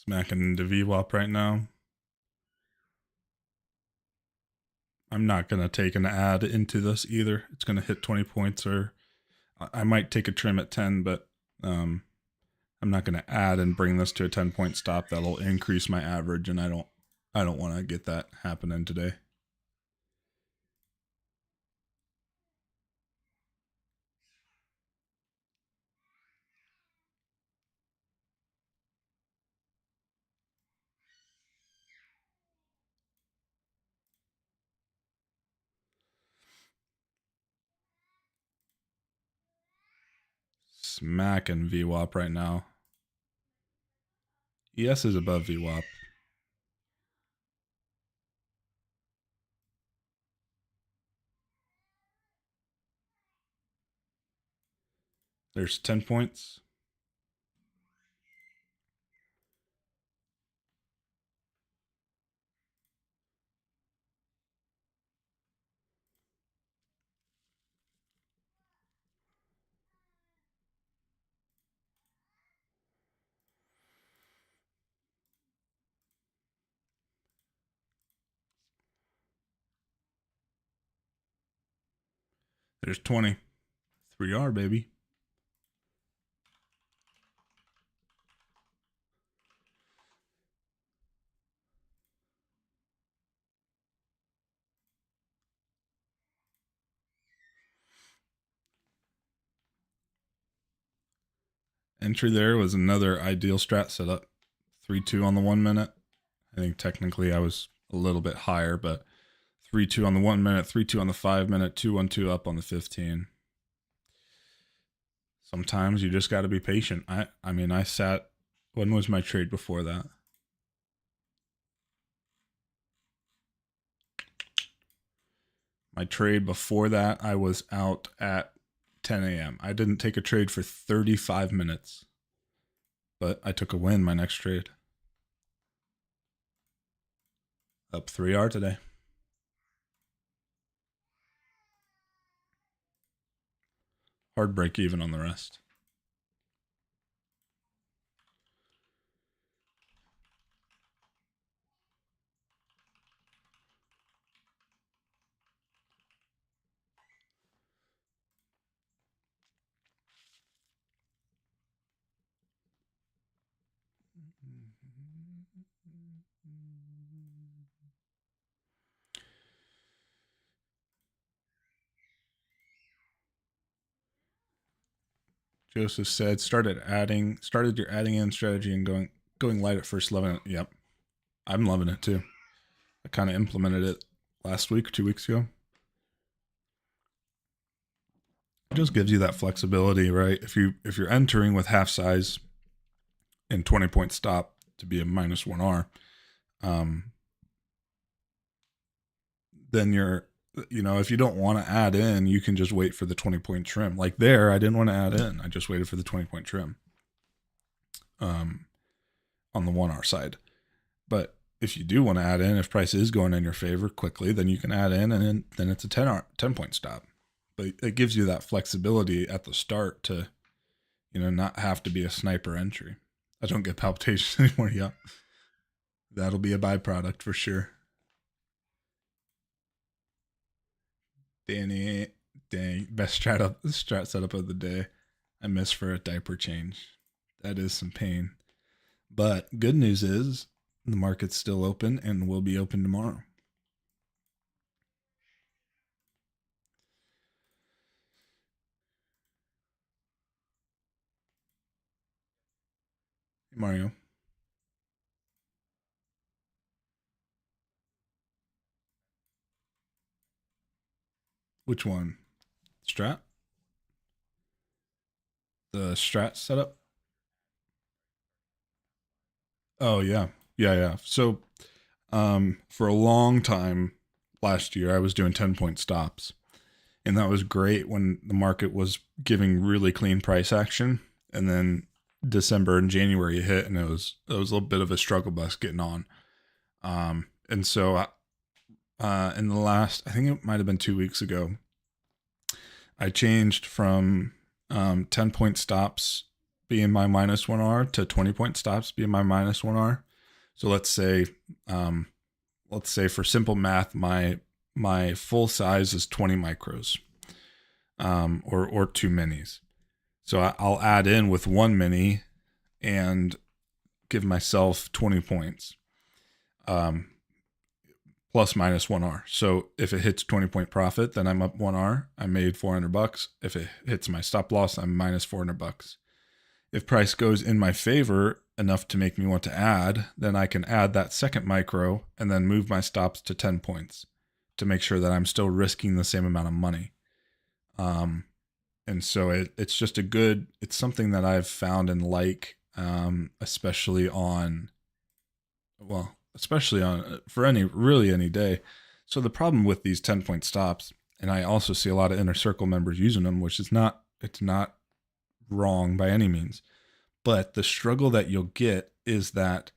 Smacking into VWAP right now. I'm not going to take an ad into this either. It's going to hit 20 points, or I might take a trim at 10, but I'm not going to add and bring this to a 10-point stop. That'll increase my average, and I don't want to get that happening today. Smacking VWAP right now. ES is above VWAP. There's 10 points. There's 20. 3R, baby. Entry there was another ideal strat setup. 3-2 on the 1 minute. I think technically I was a little bit higher, but 3-2 on the 1 minute, 3-2 on the 5 minute, 2-1-2 up on the 15. Sometimes you just got to be patient. I mean, I sat. When was my trade before that? My trade before that, I was out at 10 a.m. I didn't take a trade for 35 minutes, but I took a win my next trade. Up 3R today. Hard break even on the rest. Joseph said, started your adding in strategy and going light at first, loving it. Yep. I'm loving it too. I kind of implemented it last week or 2 weeks ago. It just gives you that flexibility, right? If you're entering with half size and 20-point stop to be a -1R, then if you don't want to add in, you can just wait for the 20-point trim. Like there, I didn't want to add in. I just waited for the 20-point trim on the 1R side. But if you do want to add in, if price is going in your favor quickly, then you can add in, and then it's a 10-point stop. But it gives you that flexibility at the start to, not have to be a sniper entry. I don't get palpitations anymore. Yeah, that'll be a byproduct for sure. Danny, dang, best strat setup of the day. I missed for a diaper change. That is some pain. But good news is the market's still open and will be open tomorrow. Mario. Which one? Strat? The strat setup? Oh, yeah. Yeah. So for a long time last year, I was doing 10-point stops. And that was great when the market was giving really clean price action. And then December and January hit, and it was a little bit of a struggle bus getting on. And so in the last, I think it might have been 2 weeks ago, I changed from 10-point stops being my minus 1R to 20-point stops being my minus 1R. So let's say for simple math, my full size is 20 micros, or 2 minis. So I'll add in with 1 mini and give myself 20 points, plus minus 1R. So if it hits 20-point profit, then I'm up 1R. I made $400. If it hits my stop loss, I'm minus $400. If price goes in my favor enough to make me want to add, then I can add that second micro and then move my stops to 10 points to make sure that I'm still risking the same amount of money. And so it's just it's something that I've found and like, especially on for any day. So the problem with these 10-point stops, and I also see a lot of inner circle members using them, which it's not wrong by any means, but the struggle that you'll get is that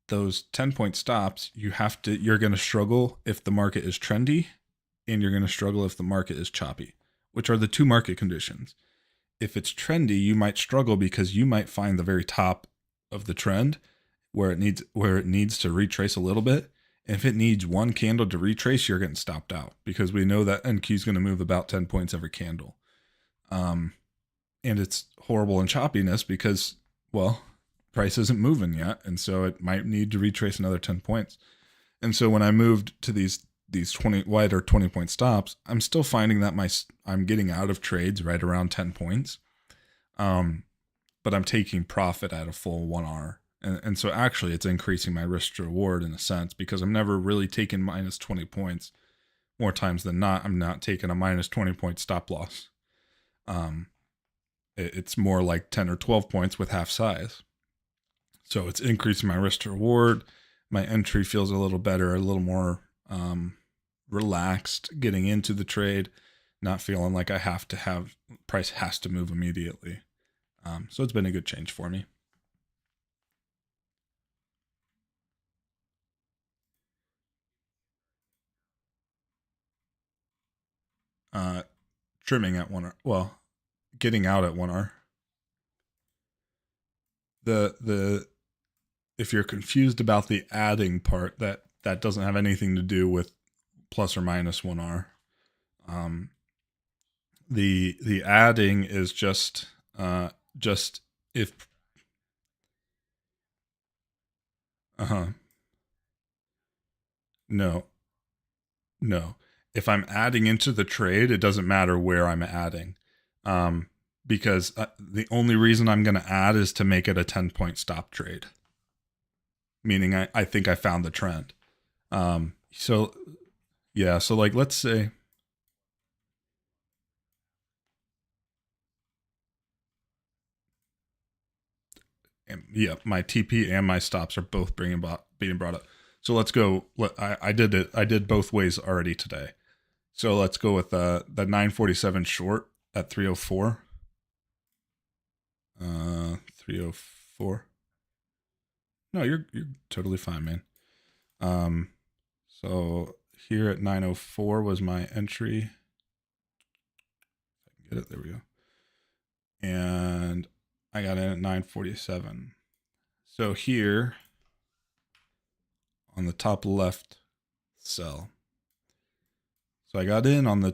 those 10-point stops, you're going to struggle if the market is trendy, and you're going to struggle if the market is choppy, which are the two market conditions. If it's trendy, you might struggle because you might find the very top of the trend where it needs to retrace a little bit. And if it needs one candle to retrace, you're getting stopped out because we know that NQ is going to move about 10 points every candle. And it's horrible in choppiness because, well, price isn't moving yet. And so it might need to retrace another 10 points. And so when I moved to these 20-point stops, I'm still finding that I'm getting out of trades right around 10 points. But I'm taking profit at a full 1R. And so actually it's increasing my risk to reward in a sense, because I'm never really taking minus 20 points. More times than not, I'm not taking a minus 20-point stop loss. It's more like 10 or 12 points with half size. So it's increasing my risk to reward. My entry feels a little better, a little more relaxed getting into the trade, not feeling like price has to move immediately. So it's been a good change for me. Trimming at 1R. Well, getting out at 1R. If you're confused about the adding part, that doesn't have anything to do with plus or minus 1R. The adding is just if no. If I'm adding into the trade, it doesn't matter where I'm adding, because the only reason I'm going to add is to make it a 10-point stop trade, meaning I think I found the trend. So like let's say, my TP and my stops are both being brought up. So let's go. I did both ways already today. So let's go with the 947 short at 304. 304. No, you're totally fine, man. So here at 904 was my entry. If I can get it, there we go. And I got in at 947. So here on the top left cell. So I got in on I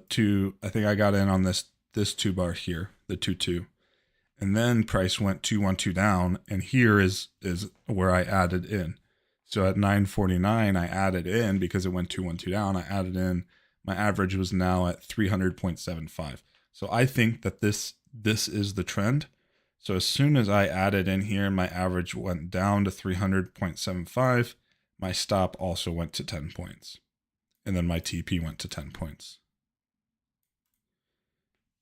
think I got in on this 2 bar here, the 2-2. And then price went 2-1-2 down, and here is where I added in. So at 949, I added in because it went 2-1-2 down. I added in. My average was now at 300.75. So I think that this is the trend. So as soon as I added in here, my average went down to 300.75. My stop also went to 10 points. And then my TP went to 10 points.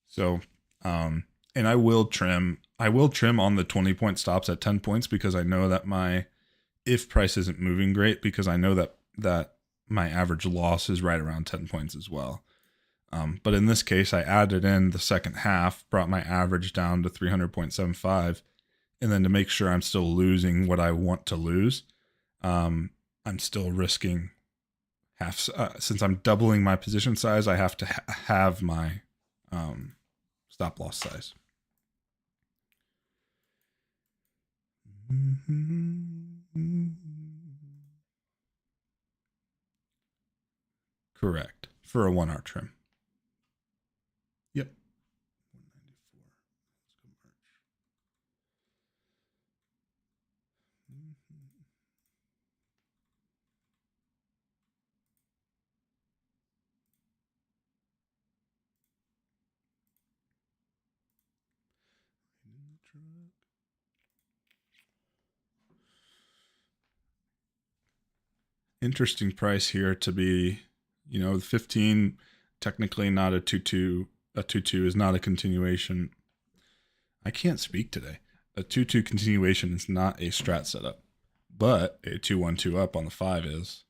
So, and I will trim on the 20-point stops at 10 points because I know that if price isn't moving great, because I know that my average loss is right around 10 points as well. But in this case, I added in the second half, brought my average down to 300.75. And then to make sure I'm still losing what I want to lose, I'm still risking since I'm doubling my position size, I have to have my stop loss size. Correct. For a 1 hour trim. Yep. 194. Let's go merge. Interesting price here to be, 15, technically not a 2-2. A 2-2 is not a continuation. I can't speak today. A 2-2 continuation is not a strat setup, but a 2-1-2 up on the 5 is.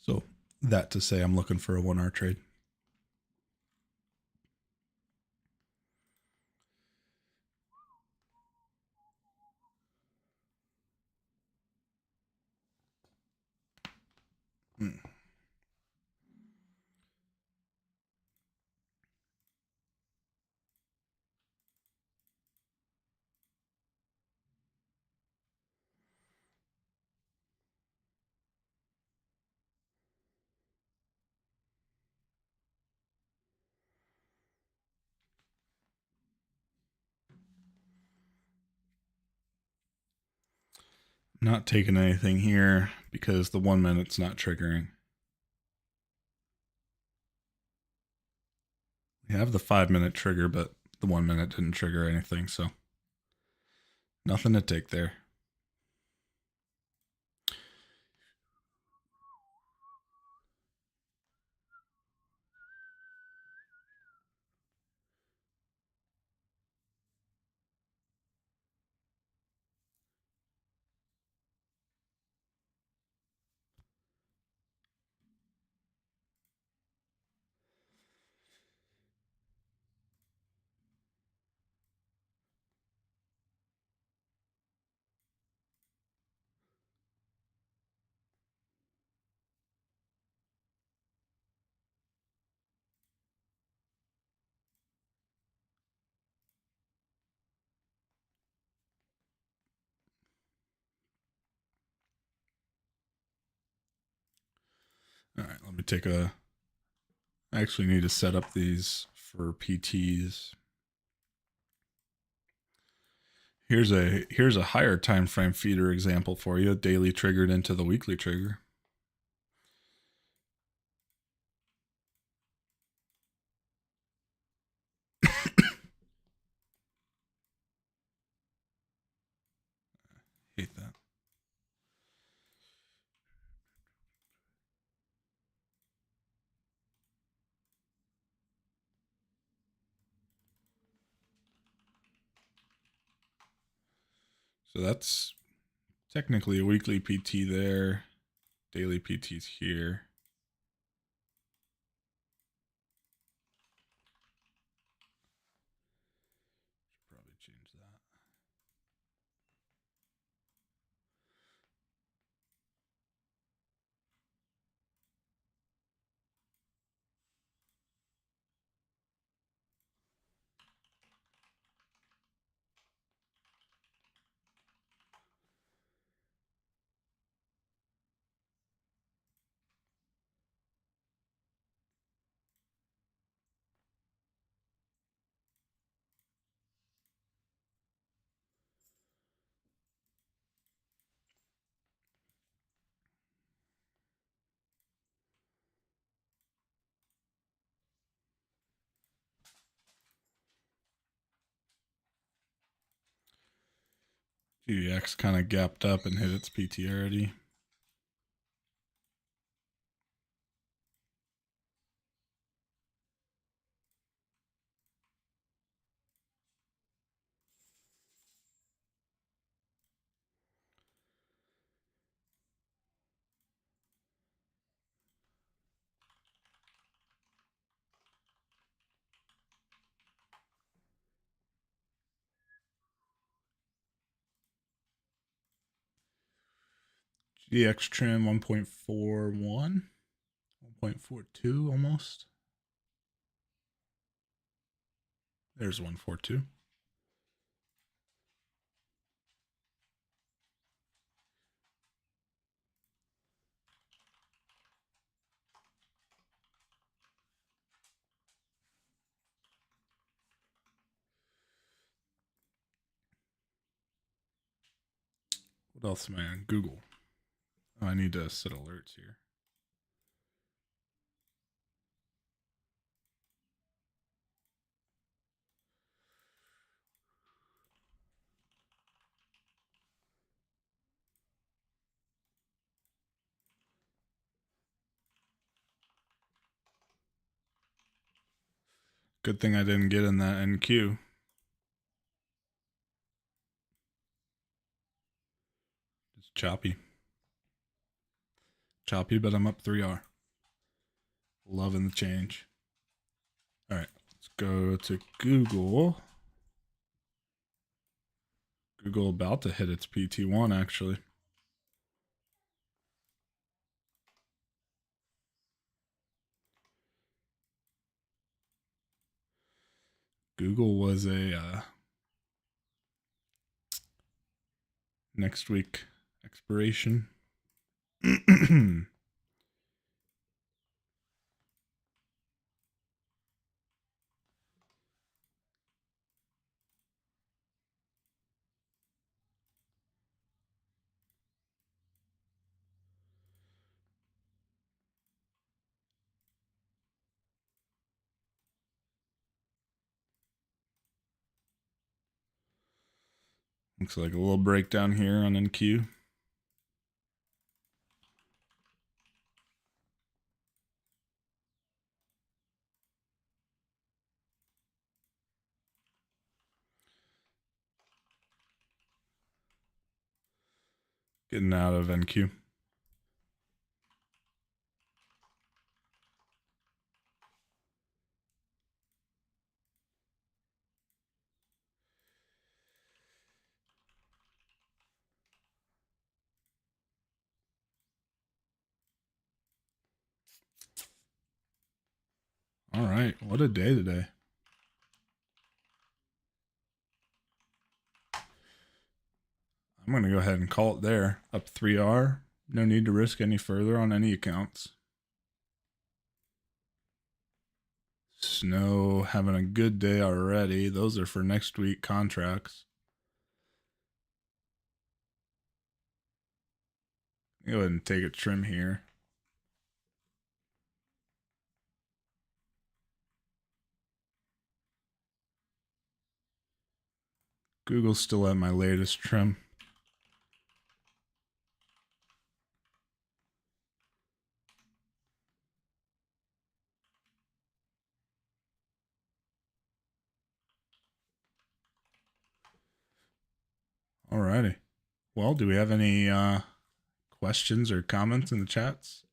So that to say, I'm looking for a 1 hour trade. Not taking anything here because the 1 minute's not triggering. We have the 5-minute trigger, but the 1 minute didn't trigger anything, so nothing to take there. All right, let me take a. I actually need to set up these for PTs. Here's a higher time frame feeder example for you. Daily triggered into the weekly trigger. Hate that. So that's technically a weekly PT there. Daily PT's here. Should probably change that. GX kind of gapped up and hit its PT already. GX trim 1.41, 1.42 almost. There's 142. What else am I on? Google. Oh, I need to set alerts here. Good thing I didn't get in that NQ. It's choppy. Choppy, but I'm up 3R. Loving the change. All right, let's go to Google. Google about to hit its PT1 actually. Google was a next week expiration. Looks like a little breakdown here on NQ. Getting out of NQ. All right, what a day today. I'm going to go ahead and call it there. Up 3R. No need to risk any further on any accounts. Snow having a good day already. Those are for next week contracts. Go ahead and take a trim here. Google's still at my latest trim. Alrighty. Well, do we have any questions or comments in the chats?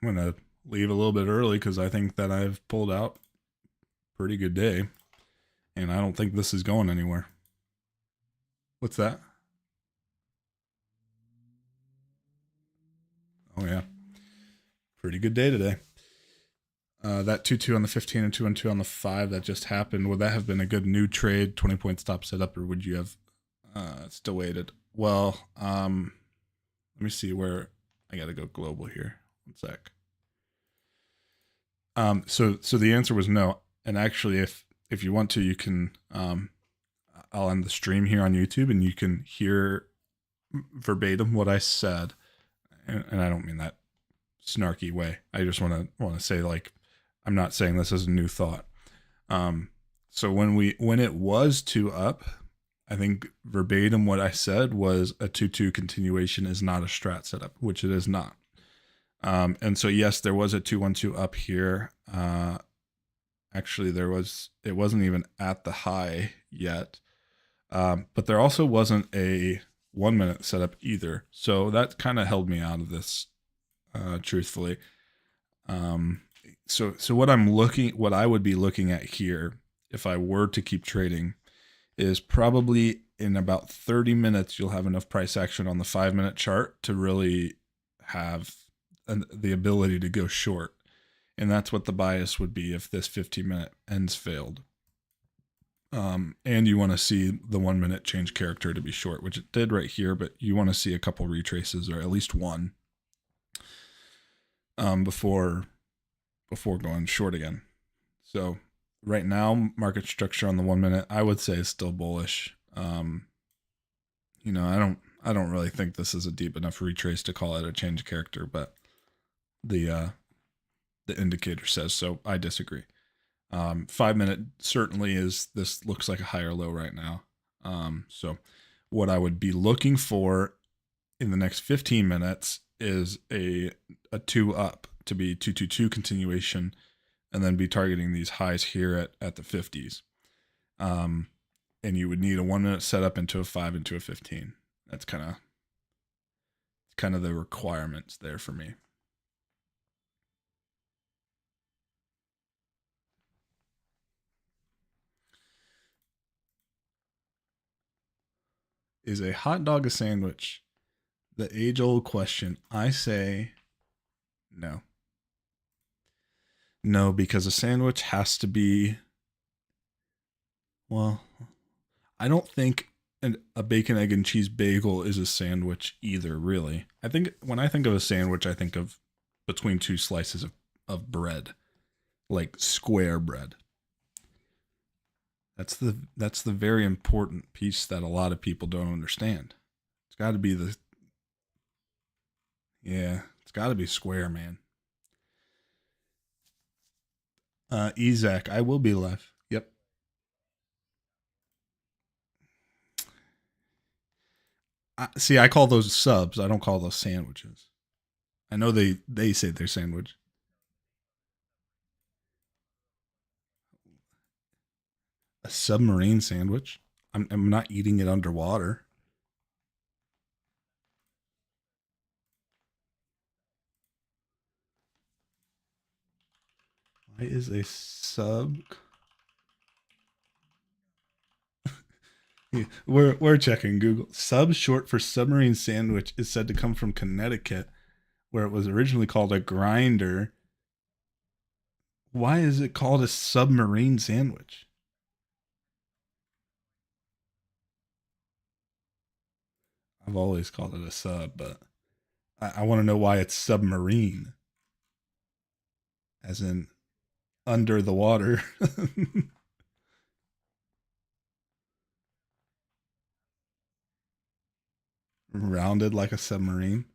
I'm going to leave a little bit early because I think that I've pulled out a pretty good day. And I don't think this is going anywhere. What's that? Oh, yeah. Pretty good day today. That 2-2 on the 15 and 2-2 on the 5 that just happened, would that have been a good new trade, 20-point stop setup, or would you have still waited? Well, let me see where I got to go global here. One sec. So the answer was no. And actually, if you want to, you can, I'll end the stream here on YouTube and you can hear verbatim what I said. And I don't mean that snarky way. I just want to say, like, I'm not saying this is a new thought. So when it was 2 up, I think verbatim what I said was a 2-2 continuation is not a strat setup, which it is not. And so yes, there was a 2-1-2 up here. Actually, it wasn't even at the high yet. But there also wasn't a 1 minute setup either. So that kind of held me out of this, truthfully. So what I would be looking at here, if I were to keep trading, is probably in about 30 minutes, you'll have enough price action on the 5 minute chart to really have the ability to go short. And that's what the bias would be if this 15-minute ends failed. And you want to see the 1 minute change character to be short, which it did right here, but you want to see a couple retraces or at least one before going short again. So right now, market structure on the 1 minute, I would say is still bullish. You know, I don't really think this is a deep enough retrace to call it a change of character, but the indicator says so. I disagree. 5 minute certainly is, this looks like a higher low right now. So what I would be looking for in the next 15 minutes is a 2 up to be 222 continuation, and then be targeting these highs here at the 50s. And you would need a 1 minute setup into a 5 into a 15. That's kind of the requirements there for me. Is a hot dog a sandwich? The age-old question. I say no. No, because a sandwich has to be, well, I don't think a bacon, egg, and cheese bagel is a sandwich either, really. I think when I think of a sandwich, I think of between two slices of bread, like square bread. That's the very important piece that a lot of people don't understand. It's got to be it's got to be square, man. Ezak, I will be live. Yep. See, I call those subs. I don't call those sandwiches. I know they say they're sandwich. A submarine sandwich? I'm not eating it underwater. Why is a sub? We're checking Google. Sub, short for submarine sandwich, is said to come from Connecticut, where it was originally called a grinder. Why is it called a submarine sandwich? I've always called it a sub, but I want to know why it's submarine. As in under the water. Rounded like a submarine.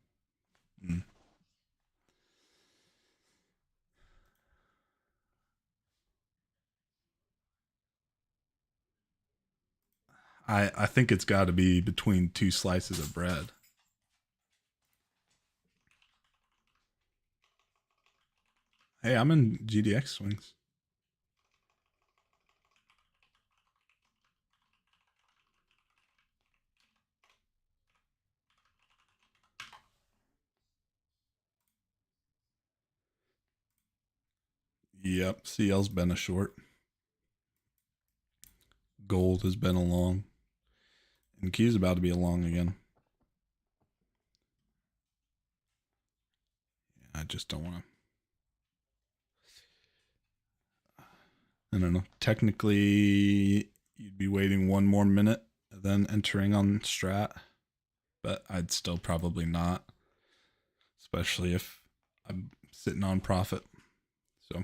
I think it's got to be between two slices of bread. Hey, I'm in GDX swings. Yep, CL's been a short. Gold has been a long. And Q's about to be a long again. Yeah, I just don't want to. I don't know. Technically, you'd be waiting 1 more minute, then entering on strat. But I'd still probably not. Especially if I'm sitting on profit. So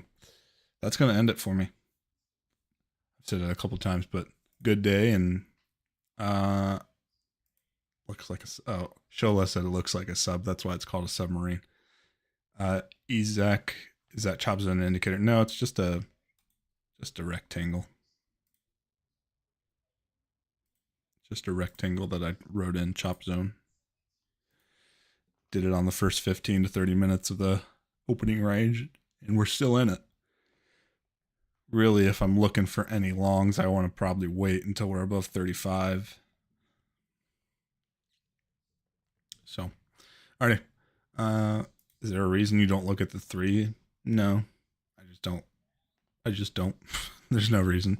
that's going to end it for me. I've said it a couple times, but good day. And looks like Shola said it looks like a sub. That's why it's called a submarine. Ezak, is that chop zone indicator? No, it's just a rectangle. Just a rectangle that I wrote in chop zone. Did it on the first 15 to 30 minutes of the opening range, and we're still in it. Really, if I'm looking for any longs, I want to probably wait until we're above 35. So, alrighty. Is there a reason you don't look at the 3? No, I just don't. There's no reason.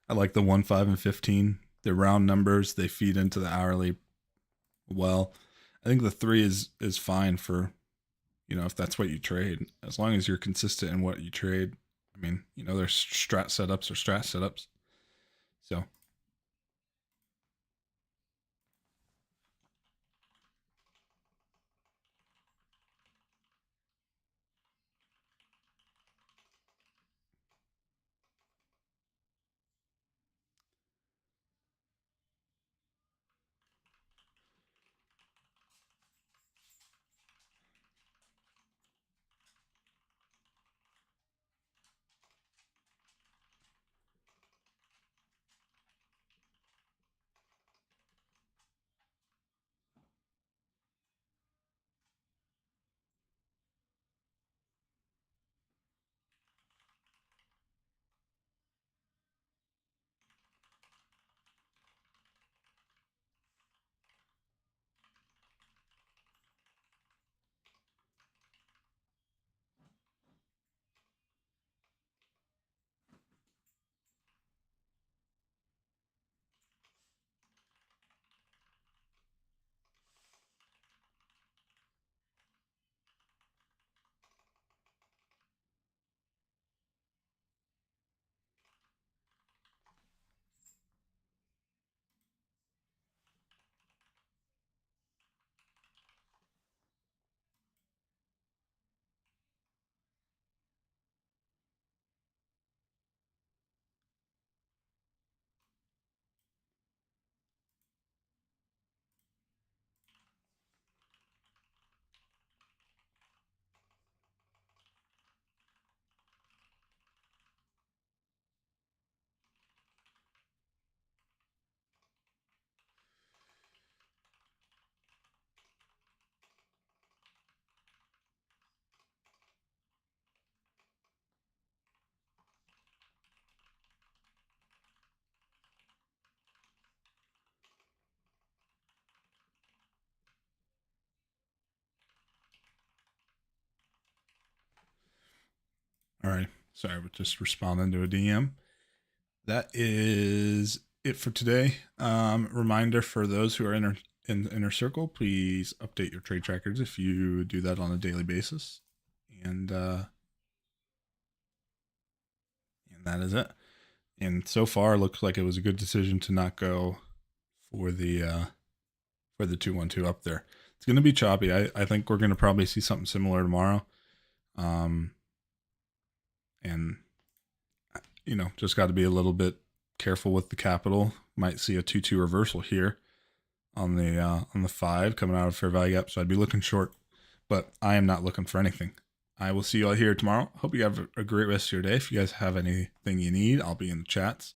I like the 1, 5, and 15. They're round numbers. They feed into the hourly well. I think the 3 is fine for you know, if that's what you trade, as long as you're consistent in what you trade. I mean, you know, there's strat setups or strat setups. So all right. Sorry, but just responding to a DM. That is it for today. Reminder for those who are in the inner circle, please update your trade trackers if you do that on a daily basis. And that is it. And so far, looks like it was a good decision to not go for the 212 up there. It's going to be choppy. I think we're going to probably see something similar tomorrow. And you know, just got to be a little bit careful with the capital. Might see a 2-2 reversal here on the 5 coming out of fair value gap. So I'd be looking short, but I am not looking for anything. I will see you all here tomorrow. Hope you have a great rest of your day. If you guys have anything you need, I'll be in the chats.